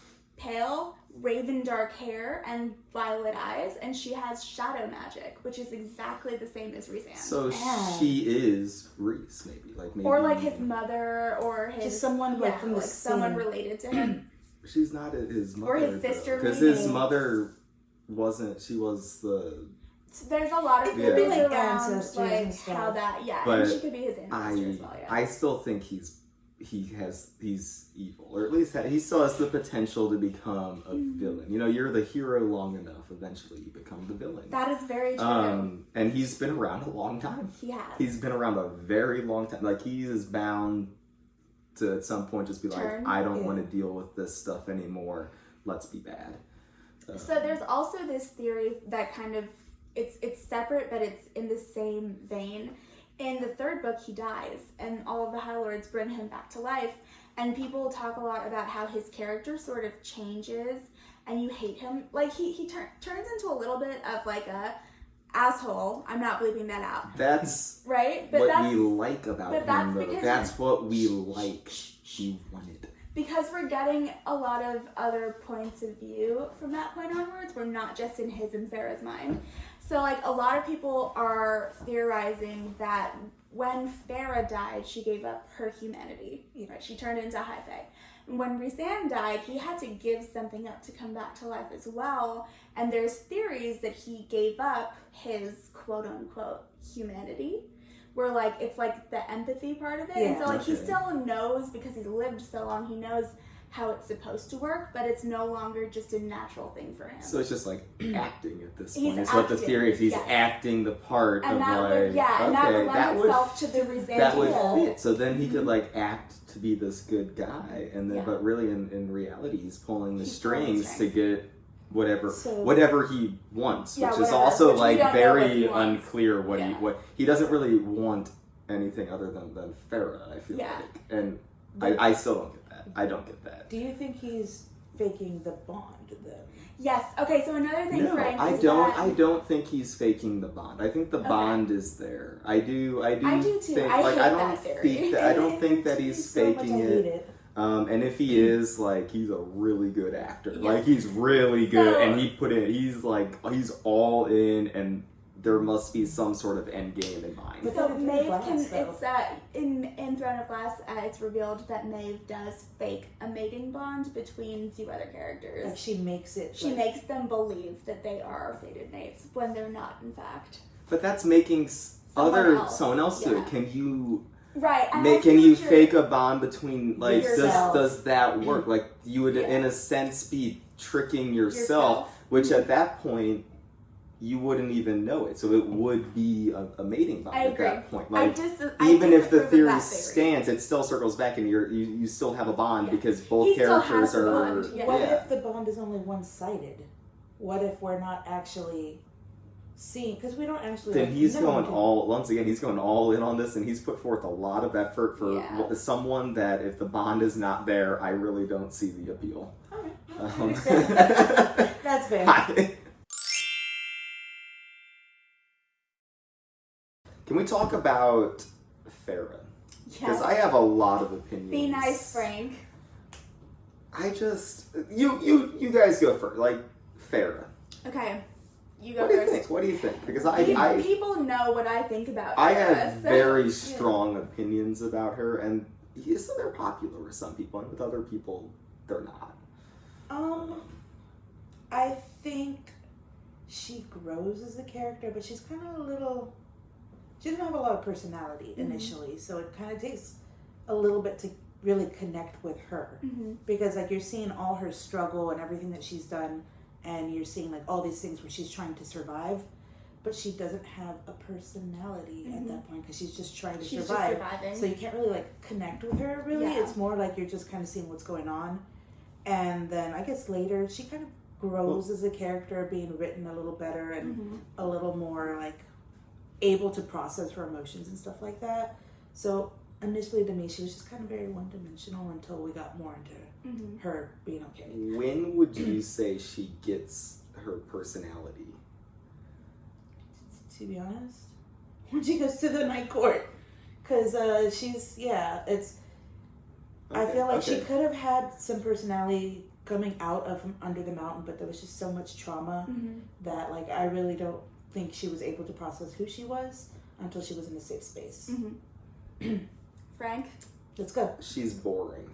pale, raven dark hair, and violet eyes, and she has shadow magic, which is exactly the same as Rhysand. So she is Rhys, maybe. Or like his mother, or his just someone like from the like someone same- related to him. She's not his mother. Or his sister, because maybe. his mother wasn't. She was the. So there's a lot of It could be, theories like, around ancestors like and stuff. how that But and she could be his ancestor as well. Yeah. I still think he's evil, or at least he still has the potential to become a villain. You know, you're the hero long enough, eventually you become the villain. That is very true. And he's been around a long time. He has. He's been around a very long time. Like, he is bound to at some point just be Turn. like, I don't want to deal with this stuff anymore. Let's be bad. So there's also this theory that kind of it's separate, but it's in the same vein. In the third book, he dies, and all of the High Lords bring him back to life. And people talk a lot about how his character sort of changes, and you hate him. Like, he turns into a little bit of like a asshole. I'm not bleeping that out. That's right, but what that's we like about but him, that's though. because That's what we like. He wanted. because we're getting a lot of other points of view from that point onwards. We're not just in his and Farah's mind. So, like, a lot of people are theorizing that when Farah died, she gave up her humanity. Right? She turned into High Fae. When Rhysand died, he had to give something up to come back to life as well. And there's theories that he gave up his quote-unquote humanity, where, like, it's like the empathy part of it. And so, like, he still knows, because he's lived so long, he knows how it's supposed to work, but it's no longer just a natural thing for him. So it's just like acting at this He's point. It's what the acting, theory is. He's yes. acting the part And of that like, would, and that would okay, lend itself to the Rhysand that would evil. fit. So then he could like act to be this good guy, and then but really in reality he's pulling the He's pulling the strings to get whatever he wants, Yeah, which is whatever. also Which we like don't know what very he wants. unclear what he doesn't really want anything other than Farah, I feel like. And I still don't get that. I don't get that. Do you think he's faking the bond then? Yes. Okay, so another thing, No, Frank, I is don't. that... I don't think he's faking the bond. I think the bond is there. I do too. think. I like, hate I don't that theory. think that. I don't think that he's So much faking I hate it. And if he is, like, he's a really good actor. Yeah. Like, he's really good, So- and he's all in, and there must be some sort of end game in mind. But So then Maeve Glass, can, though. it's, in Throne of Glass, it's revealed that Maeve does fake a mating bond between two other characters. Like she makes it. She makes them believe that they are fated mates when they're not, in fact. But that's making someone else do Yeah. it. Can you Right. And can you fake a bond between, like, Yourself. does that work? Like, you would in a sense be tricking yourself, which at that point you wouldn't even know it. So it would be a mating bond I agree. at that point. Like, I even if the disapprove of theory that stands, it still circles back, and you still have a bond because both He still characters has the are. bond, yeah. What if the bond is only one-sided? What if we're not actually seeing? Because we don't actually. Then he's know going him. once again, he's going all in on this, and he's put forth a lot of effort for someone that, if the bond is not there, I really don't see the appeal. Alright, I understand. That's fair. Can we talk about Farah? Because Yes. I have a lot of opinions. Be nice, Frank. I just you guys go first. Like, Farah. Okay. You go What do you first. think? What do you think? Because People know what I think about I Farah, have so- very strong opinions about her, and so they're popular with some people, and with other people, they're not. I think she grows as a character, but she's kind of a little. She doesn't have a lot of personality initially, so it kind of takes a little bit to really connect with her because, like, you're seeing all her struggle and everything that she's done, and you're seeing, like, all these things where she's trying to survive, but she doesn't have a personality at that point because she's just trying to survive. Just surviving. So you can't really, like, connect with her really. Yeah. It's more like you're just kind of seeing what's going on, and then I guess later she kind of grows as a character, being written a little better and a little more, like, able to process her emotions and stuff like that. So initially to me she was just kind of very one-dimensional until we got more into her being okay. When would you say she gets her personality? To be honest, when she goes to the night court, because I feel like she could have had some personality coming out of from under the mountain, but there was just so much trauma Mm-hmm. that like I really don't think she was able to process who she was until she was in a safe space. Mm-hmm. Frank? Let's go. She's boring.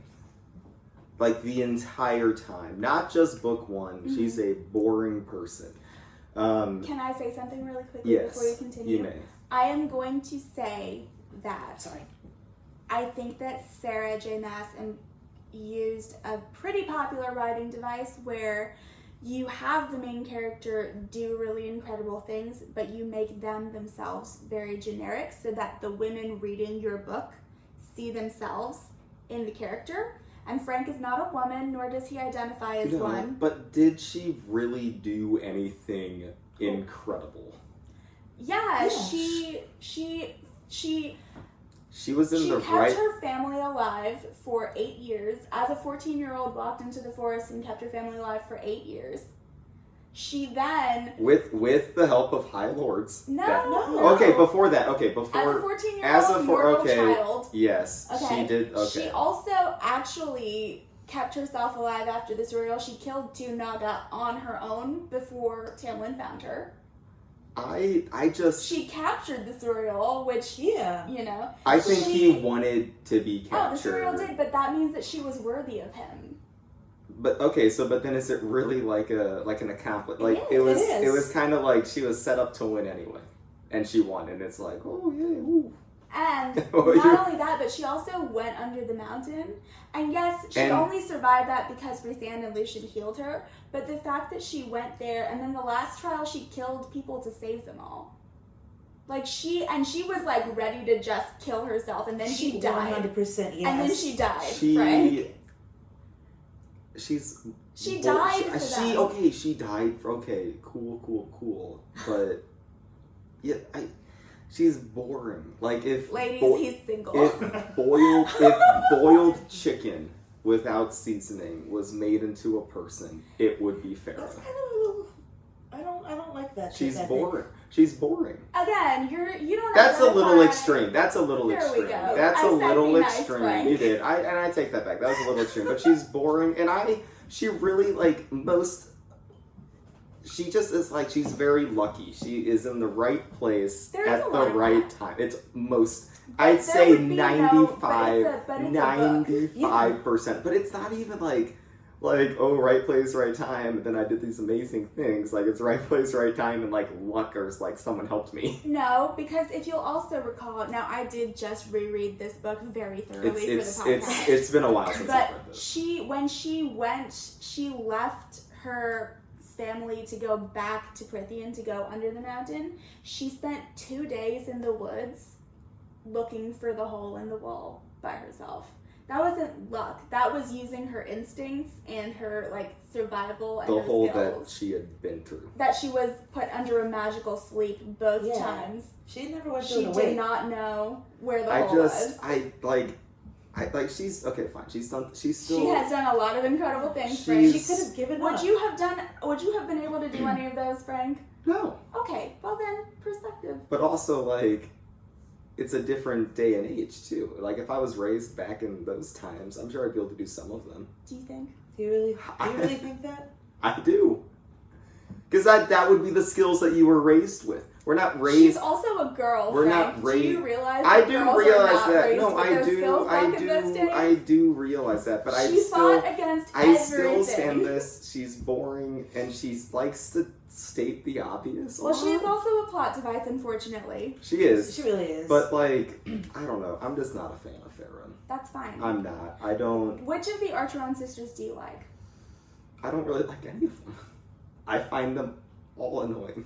Like the entire time. Not just book one. Mhm. She's a boring person. Can I say something really quickly Yes, before you continue? you may. I am going to say that Sorry. I think that Sarah J. Maas used a pretty popular writing device where you have the main character do really incredible things, but you make them themselves very generic so that the women reading your book see themselves in the character. And Frank is not a woman, nor does he identify as No, one. but did she really do anything incredible? Yeah, Yeah. She was in She the kept right. her family alive for 8 years. As a 14-year-old, walked into the forest and kept her family alive for 8 years. She then... With the help of high lords. No. Okay, before that. Okay, As a before. 14-year-old normal child. Yes, Okay. she did. Okay. She also actually kept herself alive after the surreal. She killed 2 Naga on her own before Tamlin found her. I just. She captured the surreal, which, Yeah. you know... I think she- he wanted to be Oh, the captured. surreal did, but that means that she was worthy of him. But okay, but then is it really like an accomplice? Like It is. it was kind of like she was set up to win anyway, and she won, and it's like, oh yeah, ooh. And Oh, not only that, but she also went under the mountain. And yes, she And- only survived that because Rhysand and Lucian healed her. But the fact that she went there, and then the last trial, she killed people to save them all. Like she was like ready to just kill herself, and then she died. 100% yes. And then she died, right? She died for them. She died. Okay, cool. But yeah, she's boring. Like if Ladies, he's single. if boiled chicken without seasoning was made into a person, it would be That's Farrah. kind of a little. I don't like that. She's that boring. She's boring. Again, you don't. That's a little identify- extreme. That's a little There we extreme. go. That's I a said little be nice, extreme. Frank. You did. I take that back. That was a little extreme. But she's boring, and she really like most. She just is like she's very lucky. She is in the right place There is at a the lot of right that. time. It's most. But I'd there say would be no- but it's a book. 95%. But it's not even like oh, right place, right time. And then I did these amazing things. Like it's right place, right time, and like luck or like someone helped me. No, because if you'll also recall, now I did just reread this book very thoroughly for the podcast. It's been a while since I've But read this. she left her family to go back to Prithian to go under the mountain. She spent 2 days in the woods looking for the hole in the wall by herself. That wasn't luck. That was using her instincts and her like survival and The her hole skills. that she had been through. That she was put under a magical sleep both Yeah. times. She never went She through the did way. not know where the I hole was. she's okay, fine. She's still. She has done a lot of incredible things, She's- Frank. She could have given Would up. Would you have been able to do any of those, Frank? No, Okay, well then, perspective. but also like, it's a different day and age too. Like if I was raised back in those times, I'm sure I'd be able to do some of them. Do you think? Do you really think that? I do, because that would be the skills that you were raised with. We're not She's raised. also a girl, We're Frank. not raised. Do you realize I that do girls are realize not that. raised No, with I those skills back in those days? I do realize that. But She fought against I everything. still stand this. She's boring, and she likes to state the obvious. a Well, she is lot. also a plot device, unfortunately. She is. She really is. But like, I don't know. I'm just not a fan of Farron. That's fine. I'm not. I don't Which of the Archeron sisters do you like? really like any of them. I find them all annoying.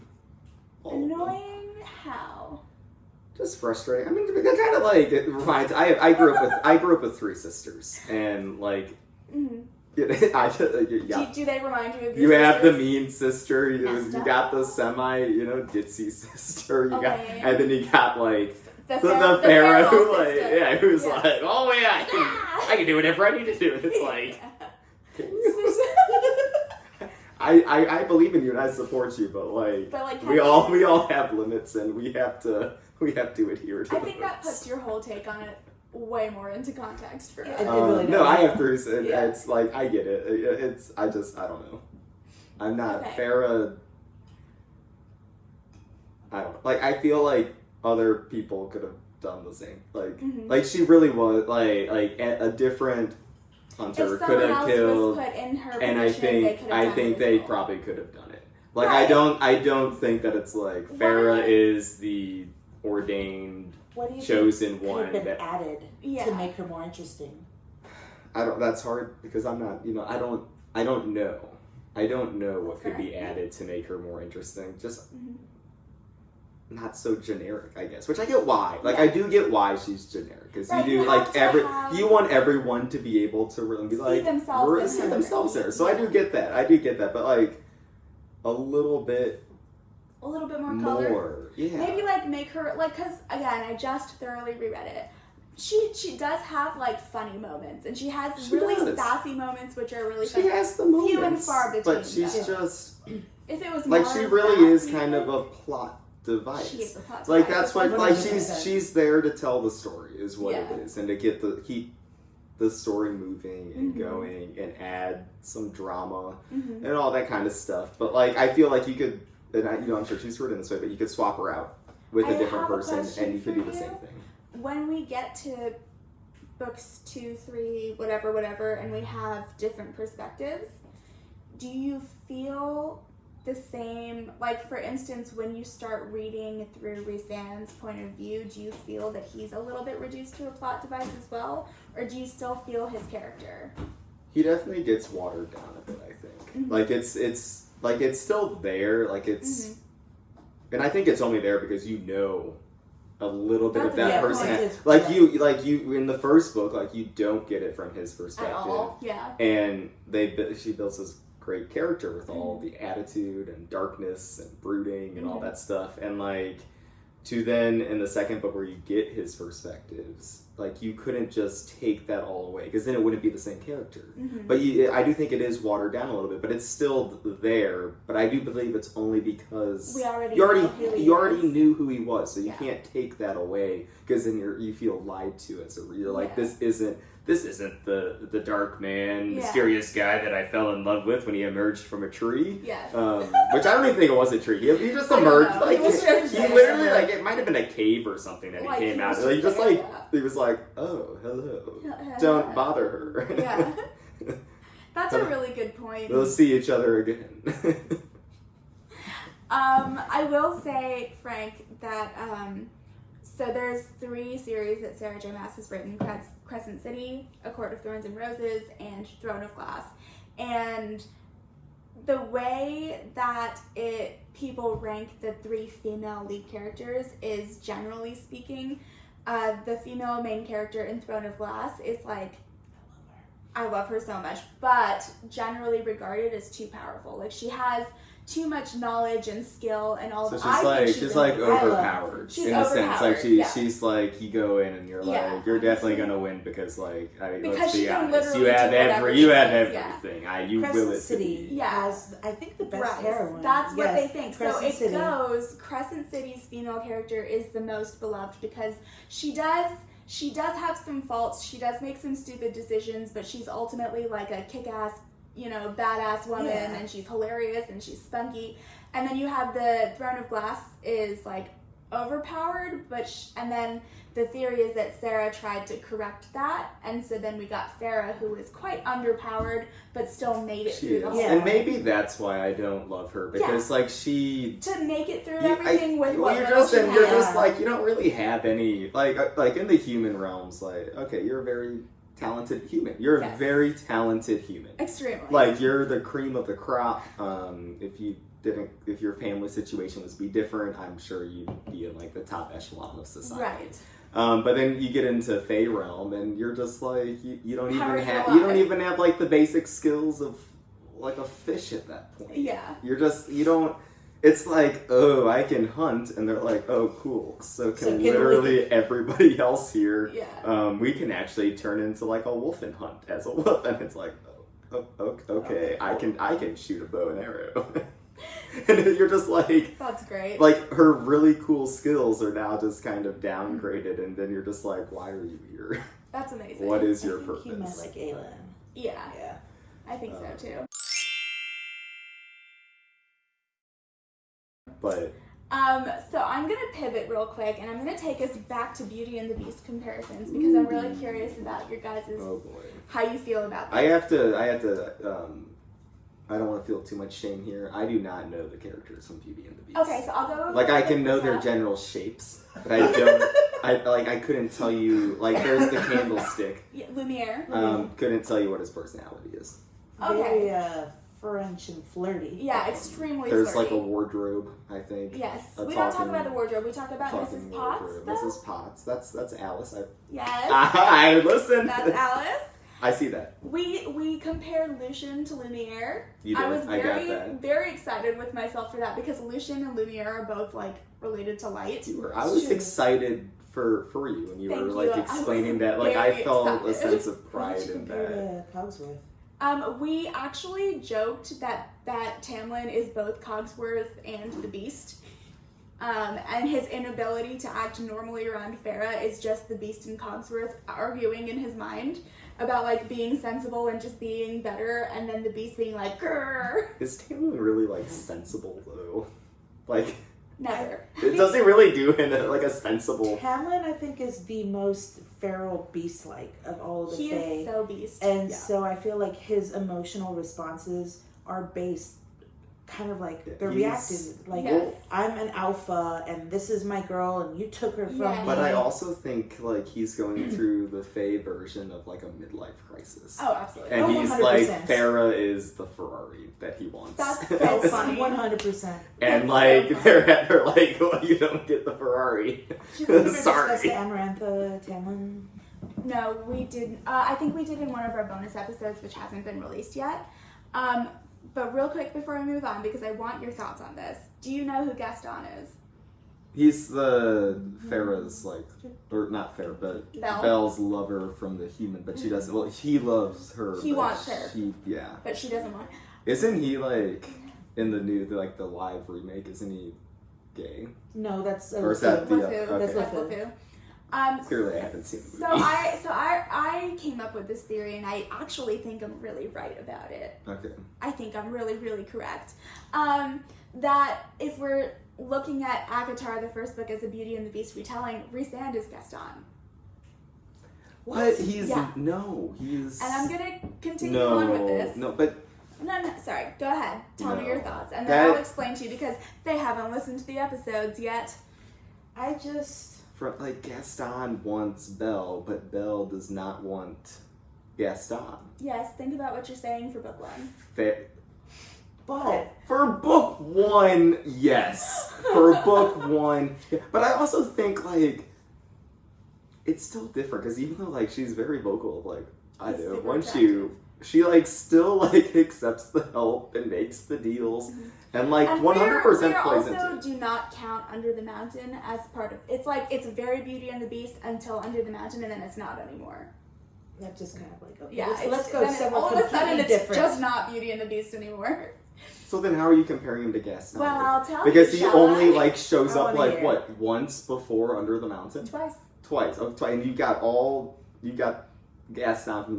All of them. Annoying how? Just frustrating. I mean, they're kind of like it reminds. I grew up with 3 sisters, and like, Mhm. yeah. Do they remind you of You your have the sisters? mean sister. You Messed up. got the semi, ditzy sister. You got, Okay. and then you got like the Pharaoh pharaoh, like sister. who's Yeah. like, oh yeah, I can do whatever I need to do. It's like. I believe in you and I support you, but like we all have limits and we have to adhere to I them. think that puts your whole take on it way more into context for us. It really no, does. I have Bruce, and Yeah. it's like I get it. I don't know. I'm not Okay. Farrah. I don't like. I feel like other people could have done the same. Like, Mhm. like she really was like a different hunter If could someone have else killed, was put in her and I position, they think could have done it as they well. probably could have done it. Like Right. I don't think that it's like Farrah Why- is the ordained What do you chosen think could one have been that added Yeah. to make her more interesting? I don't. That's hard because I'm not. I don't. I don't know. I don't know what That's could be fair. added to make her more interesting. Just Mhm. not so generic, I guess. Which I get why. Like Yeah. I do get why she's generic because Right, you do you like have to have- you want everyone to be able to really be See like themselves in see her. themselves there. So I do get that. I do get that. But like a little bit A little bit more color. more. Yeah. Maybe like make her like, because again, I just thoroughly reread it. She does have like funny moments, and she has She really does. sassy moments, which are really She fun. has the moments. Few and far between, But she's though. just If it was like more she of really that, is you kind of think- a plot device. She is a plot Like device. that's what like 100%. she's there to tell the story is what Yeah. it is, and to keep the story moving and Mhm. going and add some drama Mhm. and all that kind of stuff. But like I feel like you could, and I'm sure she's written this way, but you could swap her out with I a different have a person question and you could for do the you. same thing. When we get to books 2, 3, whatever, and we have different perspectives, do you feel the same? Like, for instance, when you start reading through Rhysand's point of view, do you feel that he's a little bit reduced to a plot device as well? Or do you still feel his character? He definitely gets watered down a bit, I think. Mhm. Like it's like it's still there, like it's Mhm. and I think it's only there because you know a little bit of That's that a good person. point. It's- Like you in the first book, like you don't get it from his perspective. At all? Yeah. And she builds this great character with all Mm-hmm. the attitude and darkness and brooding and all Mhm. that stuff. And like to then in the second book where you get his perspectives, like you couldn't just take that all away because then it wouldn't be the same character. Mhm. But I do think it is watered down a little bit, but it's still there. But I do believe it's only because We already you already know who he you already is. knew who he was, so you Yeah. can't take that away because then you feel lied to as a reader. Like Yeah. this isn't the dark man, Yeah. mysterious guy that I fell in love with when he emerged from a tree. Yes. Which I don't even think it was a tree. He just I don't emerged know. like It was just he there. literally like it might have been a cave or something that Like, he came he out. was Like just just there, like yeah. he was like, oh hello, don't bother her. Yeah. That's a really good point. We'll see each other again. I will say, Frank, that so there's 3 series that Sarah J. Maas has written: Crescent City, A Court of Thorns and Roses, and Throne of Glass. And the way that people rank the 3 female lead characters is, generally speaking, the female main character in Throne of Glass is like, I love her so much, but generally regarded as too powerful. Like, she has too much knowledge and skill and all So of she's I like think she's like amazing. overpowered She's in a sense. Like overpowered, yeah. she's like you go in and you're like Yeah. you're definitely gonna win because like I mean Because let's she be can honest. You literally have do whatever you she have wants, yeah. everything. You will Crescent it to City be. Yeah. has, I think, the best Right. heroine. That's what Yes, they think. So Crescent it City. goes, Crescent City's female character is the most beloved because she does have some faults. She does make some stupid decisions, but she's ultimately like a kick-ass, badass woman, Yeah. and she's hilarious and she's spunky. And then you have the Throne of Glass is like overpowered, and then the theory is that Sarah tried to correct that, and so then we got Farrah, who is quite underpowered, but still made it She through is. the whole And maybe that's why I don't love her because like she to make it through you- everything with well, what you're little just she and you're has. just like you don't really have any like in the human realms like okay you're a very talented human. You're Yes. a very talented human. Extremely. Like you're the cream of the crop. If your family situation was be different, I'm sure you'd be in like the top echelon of society. Right. But then you get into Fey realm, and you're just like you don't How are even you have alive? like the basic skills of like a fish at that point. Yeah. You don't. It's like oh I can hunt, and they're like oh cool. So can can literally everybody else here. Yeah. We can actually turn into like a wolf and hunt as a wolf, and it's like okay I can shoot a bow and arrow. And you're just like, That's great. her really cool skills are now just kind of downgraded, and then you're just like, why are you here? That's amazing. What is I your think purpose? he meant like Aelin. Yeah, Yeah. I think so too. But So I'm gonna pivot real quick, and I'm gonna take us back to Beauty and the Beast comparisons because I'm really curious about your guys' oh boy, how you feel about that. I have to. I don't want to feel too much shame here. I do not know the characters from Beauty and the Beast. Okay, so I'll go. Like I can know Yeah. their general shapes, but I don't. I couldn't tell you. Like there's the candlestick. Yeah, Lumiere. Couldn't tell you what his personality is. Okay. Very French and flirty. Yeah, extremely There's flirty. like a wardrobe, I think. Yes, a we don't talk talking- about the wardrobe. We talk about talking Mrs. Potts. wardrobe. Though. Mrs. Potts. That's Alice. Yes, I listen. that's Alice. I see that. We compared Lucian to Lumiere. You I did. was I got very that. very excited with myself for that because Lucian and Lumiere are both like related to light. You were. I was Sure. excited for you when you Thank were you. like I was explaining that. Like I very felt a excited. sense of What pride did you in compare that. to Cogsworth? We actually joked that Tamlin is both Cogsworth and the Beast. And his inability to act normally around Farah is just the Beast and Cogsworth arguing in his mind about like being sensible and just being better, and then the Beast being like, grrr. Is Tamlin really like sensible though? Like Never. does he really do in like a sensible? Tamlin, I think, is the most feral beast-like of all of the He Fae. is so Beast. And Yeah. so I feel like his emotional responses are based kind of like they're He's- reactive. Like, Yes. I'm an alpha and this is my girl and you took her from Yeah. me. But I also think like he's going through the Fae version of like a midlife crisis. Oh, absolutely. And Oh, he's like 100%. Farah is the Ferrari that he wants. That's so That's funny. 100%. And That's like so funny. they're like, well, you don't get the Ferrari. Did we ever Sorry. discuss the Amarantha Tamlin? No, we didn't. I think we did in one of our bonus episodes, which hasn't been released yet. But real quick before we move on, because I want your thoughts on this. Do you know who Gaston is? He's the Farah's like, or not Farah, but Belle. Belle's lover from the human, but she doesn't. Well, he loves her. He but wants her. Yeah. But she doesn't want. Isn't he like in the new like the live remake? Isn't he gay? No, that's Or is that the LeFou. okay. That's That's LeFou. LeFou. Clearly, I haven't seen the So movie. I came up with this theory, and I actually think I'm really right about it. Okay. I think I'm really, really correct. That if we're looking at Akatar, the first book, as a Beauty and the Beast retelling, Rhysand is Gaston. What? He's Yeah. no. He's. And I'm gonna continue on with this. No, but No, sorry. Go ahead. Tell me No. your thoughts, and then I'll That- explain to you because they haven't listened to the episodes yet. I just... for like Gaston wants Belle, but Belle does not want Gaston. Yes, think about what you're saying for book one. Oh, for book one, yes. For book one, yeah. But I also think like it's still different because even though like she's very vocal of like I He's do super once attractive. she like still like accepts the help and makes the deals and like And 100% Fear plays also into it. do not count Under the Mountain as part of. It's like it's very Beauty and the Beast until Under the Mountain, and then it's not anymore. That just kind of like, okay, Yeah, let's go then it's- somewhere all of a sudden completely it's different. just not Beauty and the Beast anymore. So then how are you comparing him to Gaston? Well, I'll tell because you, he shall only I? like shows I up wanna like hear. what once before Under the Mountain. Twice. Twice. Oh, and you got Gaston from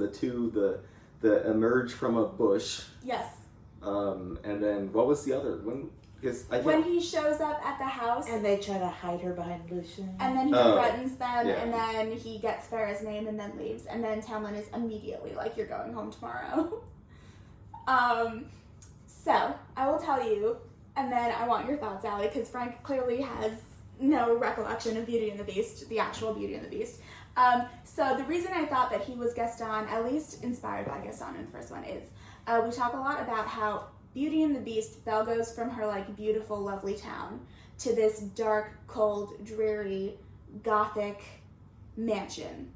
the emerge from a bush. Yes. And then what was the other one? Because I When can't. he shows up at the house, And they try to hide her behind Lucian. and then he Oh, threatens them, yeah. and then he gets Farah's name and then leaves, and then Tamlin is immediately like, "You're going home tomorrow." So I will tell you, and then I want your thoughts, Allie, because Frank clearly has no recollection of Beauty and the Beast, the actual Beauty and the Beast. So the reason I thought that he was Gaston, at least inspired by Gaston in the first one, is we talk a lot about how Beauty and the Beast, Belle goes from her like beautiful, lovely town to this dark, cold, dreary, gothic mansion,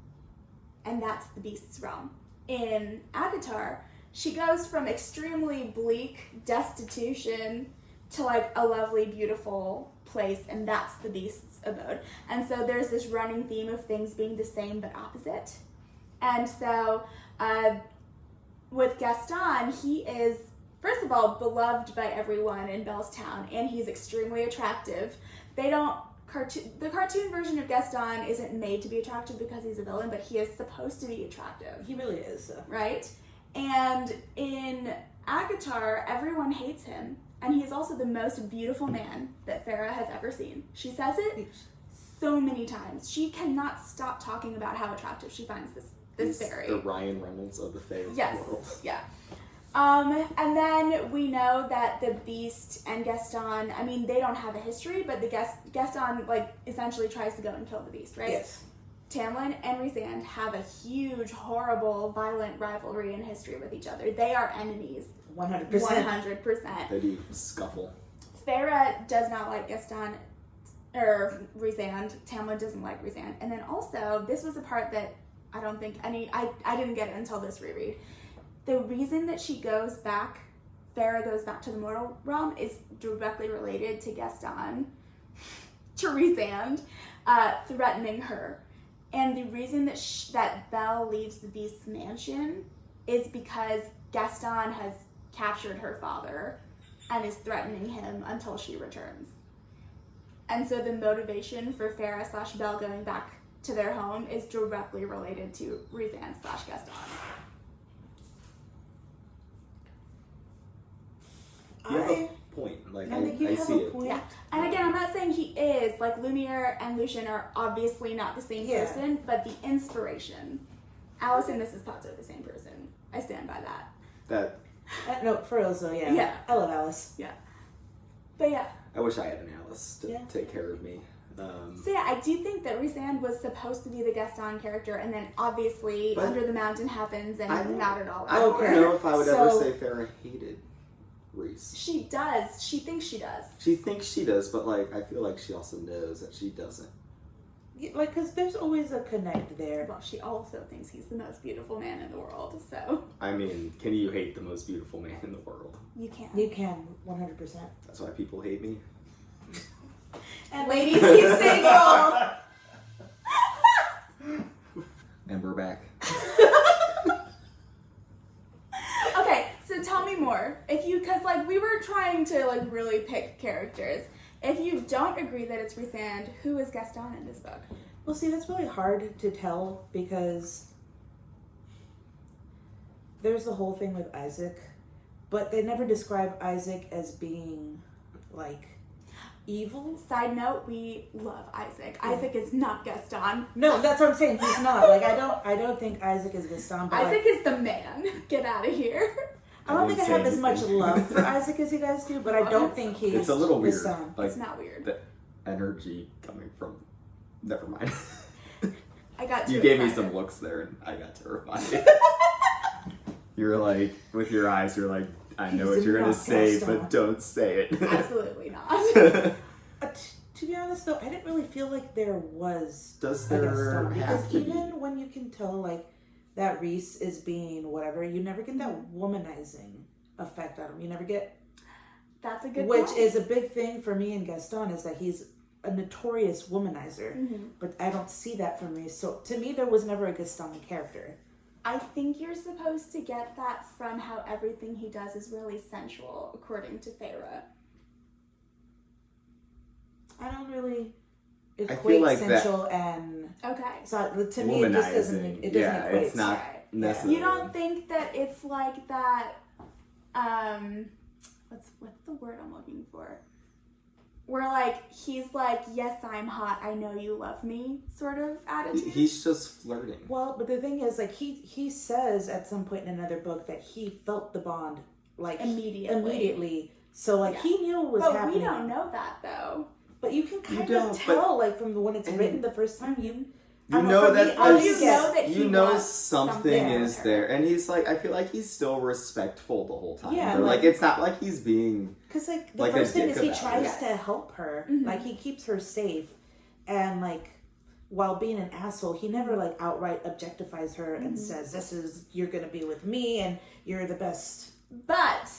and that's the Beast's realm. In Avatar, she goes from extremely bleak destitution to like a lovely, beautiful place, and that's the Beast's abode. And so there's this running theme of things being the same but opposite. And so with Gaston, he is first of all, beloved by everyone in Bellstown, and he's extremely attractive. The cartoon version of Gaston isn't made to be attractive because he's a villain, but he is supposed to be attractive. He really is. Right? And in Akatar, everyone hates him, and he is also the most beautiful man that Farah has ever seen. She says it so many times. She cannot stop talking about how attractive she finds this fairy. The Ryan Reynolds of the fairy world. Yeah. And then we know that the Beast and Gaston, I mean, they don't have a history, but Gaston, like, essentially tries to go and kill the Beast, right? Yes. Tamlin and Rhysand have a huge, horrible, violent rivalry in history with each other. They are enemies. 100%. 100%. They do scuffle. Farah does not like Gaston, or Rhysand. Tamlin doesn't like Rhysand. And then also, this was a part that I don't think I didn't get it until this reread. The reason that Farah goes back to the mortal realm is directly related to Gaston, to Rhysand, threatening her. And the reason that Belle leaves the Beast's mansion is because Gaston has captured her father and is threatening him until she returns. And so the motivation for Farah / Belle going back to their home is directly related to Rhysand / Gaston. You have a point. Like, I think you I have see a it. point. Yeah. And again, I'm not saying he is, like, Lumiere and Lucien are obviously not the same person, but the inspiration. Alice and Mrs. Potts are the same person. I stand by that. No, for real, so yeah. Yeah. I love Alice. Yeah. But yeah. I wish I had an Alice to take care of me. So yeah, I do think that Rhysand was supposed to be the Gaston character, and then obviously Under the Mountain happens, and not at all. I don't know if I would ever say Farah hated Rhys. She does. She thinks she does. She thinks she does, but like I feel like she also knows that she doesn't. Yeah, like, because there's always a connect there. Well, she also thinks he's the most beautiful man in the world, so. I mean, can you hate the most beautiful man in the world? You can. You can, 100%. That's why people hate me. And ladies, he's single! And we're back. Okay, so tell me more. Because like we were trying to like really pick characters. If you don't agree that it's Rhysand, who is Gaston in this book? Well, see, that's really hard to tell because there's the whole thing with Isaac, but they never describe Isaac as being like evil. Side note, we love Isaac. Isaac is not Gaston. No, that's what I'm saying. He's not. Like, I don't think Isaac is Gaston. But Isaac is the man. Get out of here. I don't think I have as much love for Isaac as you guys do, but I don't think he's It's a little weird. Gaston. Like, it's not weird. The energy coming from. Never mind. I got too You gave me excited. some looks there, and I got terrified. You're like, with your eyes, you're like, I know what He's you're gonna not say, Gaston. but don't say it. Absolutely not. To be honest, though, I didn't really feel like there was Does a there Gaston have because to be? even when you can tell like that Rhys is being whatever, you never get that womanizing effect on him. You never get. That's a good Which point. is a big thing for me in Gaston is that he's a notorious womanizer, Mm-hmm. but I don't see that from Rhys. So to me, there was never a Gaston character. I think you're supposed to get that from how everything he does is really sensual, according to Farah. I don't really I feel equate like sensual and Okay. so to me it just doesn't. Womanizing. It doesn't Yeah, equate. it's not Right. necessary. You don't think that it's like that, what's the word I'm looking for? Where like, he's like, yes, I'm hot, I know you love me, sort of attitude? He's just flirting. Well, but the thing is, like he says at some point in another book that he felt the bond like immediately. So like he knew what was but happening. we don't know that though. But you can kind don't, of tell, like from when it's written the first time. You I don't know for that me, Oh, I you just know get- that he you know wants something is with there, her. and he's like, I feel like he's still respectful the whole time. Yeah, But, like like- it's not like he's being. Because like the Like a first thing dick is he about tries it. to help her, Mhm. like he keeps her safe, and like while being an asshole, he never like outright objectifies her and says, you're gonna be with me and you're the best. But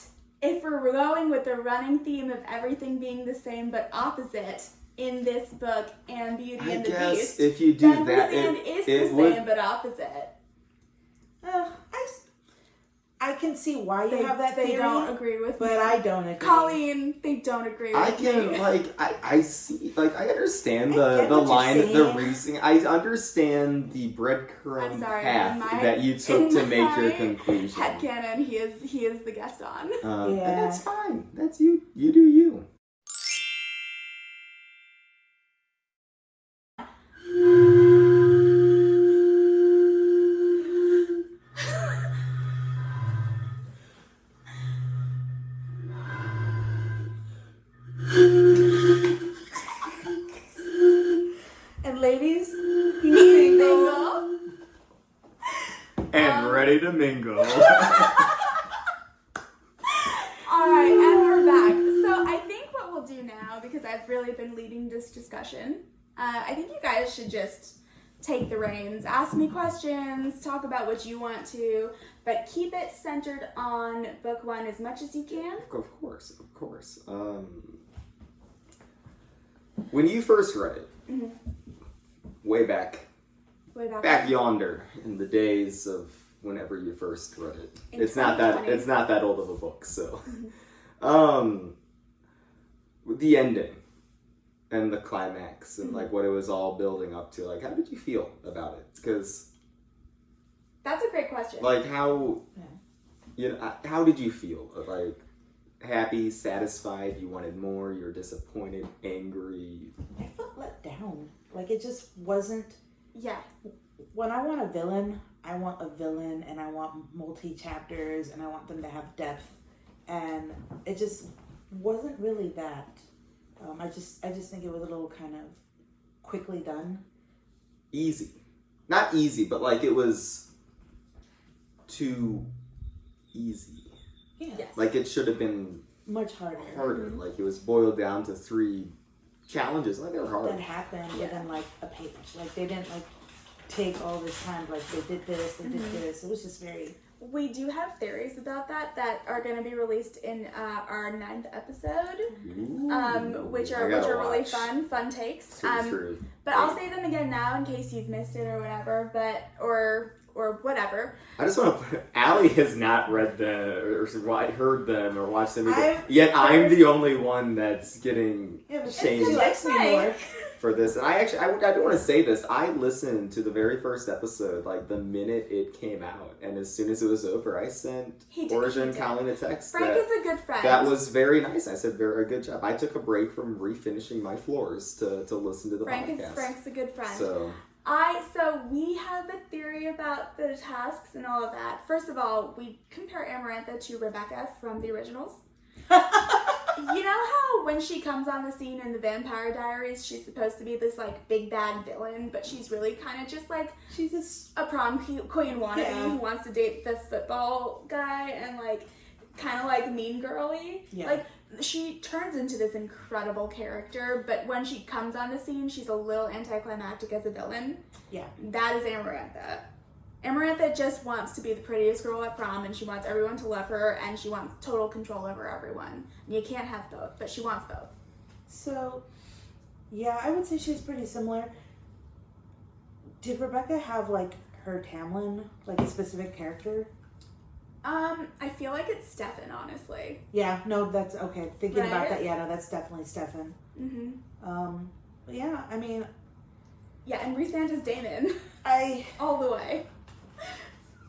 if we're going with the running theme of everything being the same but opposite in this book and Beauty I and the guess Beast, if you do then that, Rhysand is it the would. same but opposite. I can see why you They, have that they theory, don't agree with but me. I don't agree. Colleen, they don't agree with I can me. I see I understand I get the what you're line, the saying. reasoning. I understand the I'm breadcrumb sorry, path in my- that you took in to make your my conclusion. Headcanon, he is the guest on. And Yeah. that's fine. That's you. You do you. And ladies, He's single. And ready to mingle. Alright, and we're back. So I think what we'll do now, because I've really been leading this discussion, I think you guys should just take the reins, ask me questions, talk about what you want to, but keep it centered on book one as much as you can. Of course. When you first read it, way back yonder in the days of whenever you first read it, In it's not 2020. that old of a book. So, the ending and the climax and like what it was all building up to, like how did you feel about it? Because That's a great question. like how how did you feel? Like happy, satisfied, you wanted more, you were disappointed, angry. I felt let down. Like it just wasn't. Yeah. When I want a villain, I want a villain, and I want multi-chapters, and I want them to have depth, and it just wasn't really that. I just think it was a little kind of quickly done. Easy. Not easy, but like it was too easy. Yeah. Yes. Like it should have been Much harder. Like it was boiled down to 3 challenges. Like they were hard. That happened within like a page. Like they didn't like take all this time. Like they did this, they did this. It was just very. We do have theories about that are going to be released in our 9th episode, which are really fun takes. True. But I'll say them again now in case you've missed it or whatever. Or whatever. I just want to put. Allie has not read or heard them or watched them. Yet I'm the only one that's getting She shamed likes me more. for this. And I do want to say this. I listened to the very first episode like the minute it came out, and as soon as it was over, I sent Orja and Colleen a text. Frank is a good friend. That was very nice. I said, very good job. I took a break from refinishing my floors to listen to the podcast. Frank's a good friend. So we have a theory about the tasks and all of that. First of all, we compare Amarantha to Rebecca from the originals. You know how when she comes on the scene in the Vampire Diaries, she's supposed to be this like big bad villain, but she's really kind of just like She's just a prom queen wannabe who wants to date the football guy and like kind of like mean girly. Yeah. Like she turns into this incredible character, but when she comes on the scene, she's a little anticlimactic as a villain. Yeah. That is Amarantha. Amarantha just wants to be the prettiest girl at prom, and she wants everyone to love her, and she wants total control over everyone. And you can't have both, but she wants both. So, yeah, I would say she's pretty similar. Did Rebecca have like her Tamlin, like a specific character? I feel like it's Stefan, honestly. Yeah, no, that's okay. Thinking about Right? that, yeah, no, that's definitely Stefan. But yeah, I mean, Yeah, and Rhysand's Damon. I All the way.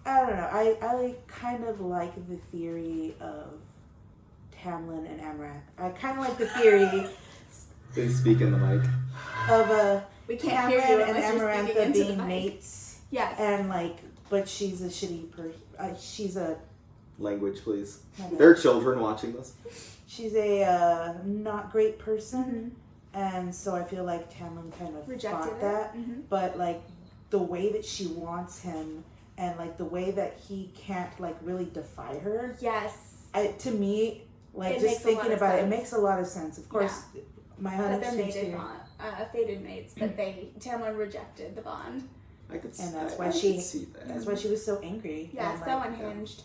don't know. I kind of like the theory of Tamlin and Amaranth. I kind of like the theory please speak in the mic. of We can't hear you Tamlin and unless you're speaking Amarantha into the being mic. mates, Yes. and like, but she's a shitty person. She's a Language, please. Okay. There are children watching this. she's a not great person, and so I feel like Tamlin kind of Rejected fought it. that. Mhm. But like the way that she wants him, and like the way that he can't like really defy her, Yes. to me, like It just makes a lot thinking of about it, it sense. makes a lot of sense. Of course, my But honey they're seems mated, to, fated mates, but Tamlin rejected the bond. I could and that's I why could she see that. that's why she was so angry. Yeah, and, so like, unhinged.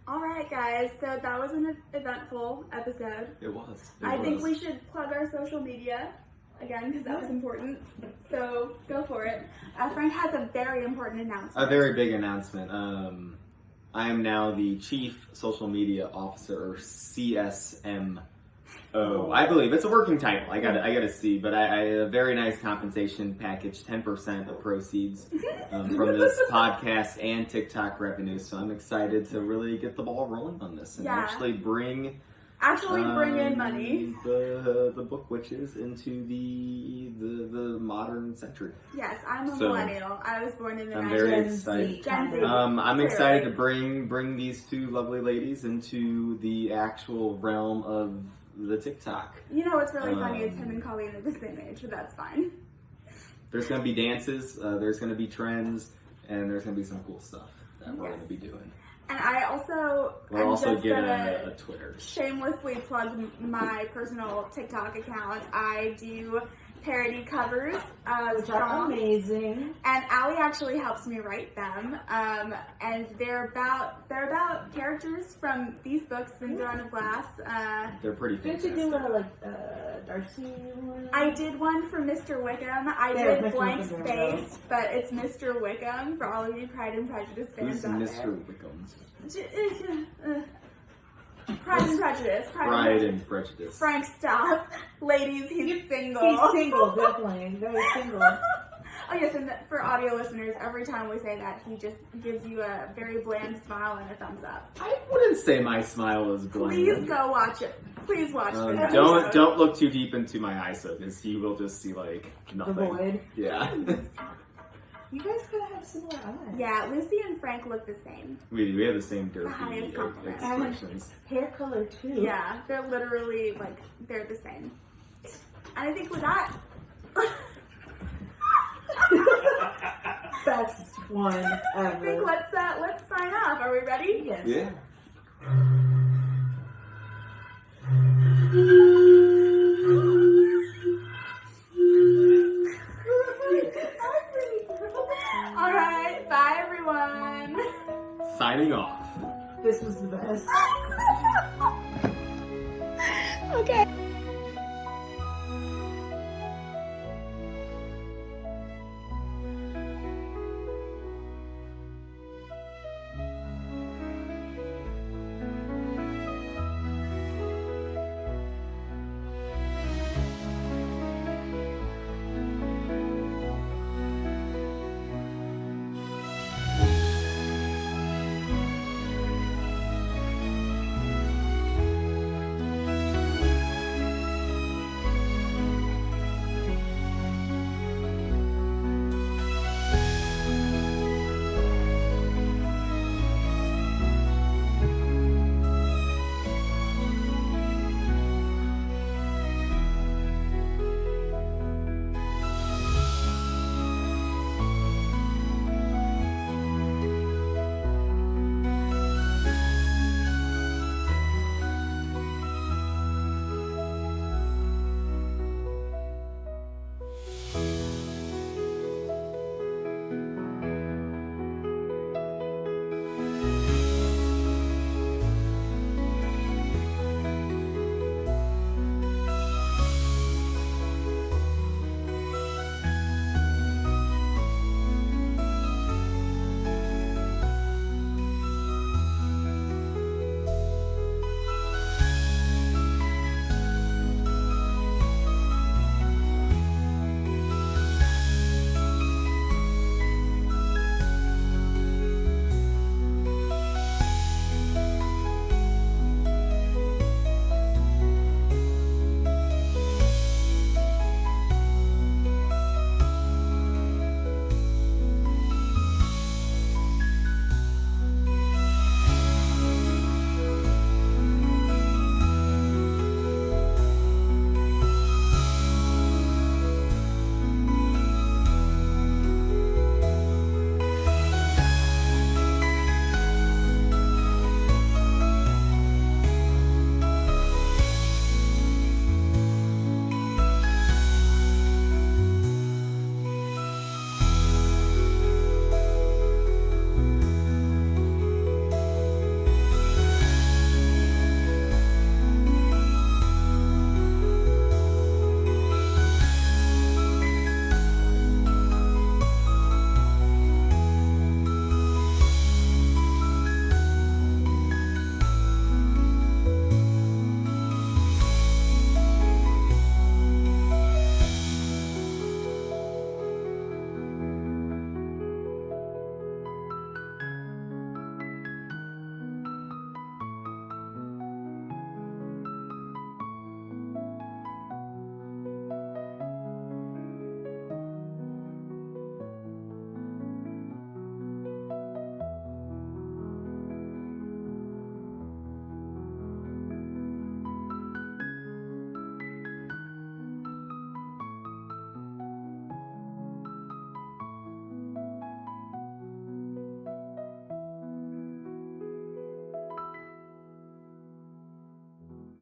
Alright guys, so that was an eventful episode. It was. I think we should plug our social media again because that was important. So go for it. Frank has a very important announcement. A very big announcement. I am now the Chief Social Media Officer, or CSMO. I believe it's a working title. I gotta see, but I a very nice compensation package, 10% of proceeds from this podcast and TikTok revenue. So I'm excited to really get the ball rolling on this and actually bring in money. The book witches into the modern century. Yes, I'm a millennial. I was born in the I'm 90s. very excited. Gen Z. I'm excited to bring these two lovely ladies into the actual realm of the TikTok. You know what's really funny is him and Colleen are the same age, but that's fine. There's gonna be dances, there's gonna be trends, and there's gonna be some cool stuff that we're gonna be doing. And I also We'll also just get gonna a Twitter. shamelessly plug my personal TikTok account. I do parody covers of songs. Amazing. And Allie actually helps me write them. And they're about characters from these books in Throne of Glass. They're pretty Did fantastic. you do Darcy one? I did one for Mr. Wickham. I There, did Mr. blank Wickham, space, but it's Mr. Wickham for all of you Pride and Prejudice fans Who's out Mr. Wickham? there. Pride and Prejudice. Pride and Prejudice. Frank, stop. Ladies, he's single. He's single, definitely. Very single. Oh yes, and for audio listeners, every time we say that, he just gives you a very bland smile and a thumbs up. I wouldn't say my smile is bland. Please go watch it. Please watch it. Don't look too deep into my eyes, though, because you will just see like nothing. The void. Yeah. You guys kind of have similar eyes. Yeah, Lucy and Frank look the same. we have the same The highest derpy compliment. expressions. Hair color too. Yeah, they're literally like they're the same. And I think with that, Best one I think ever. let's sign off. Are we ready? Yes. Yeah. All right, bye everyone. Signing off. This was the best. Okay.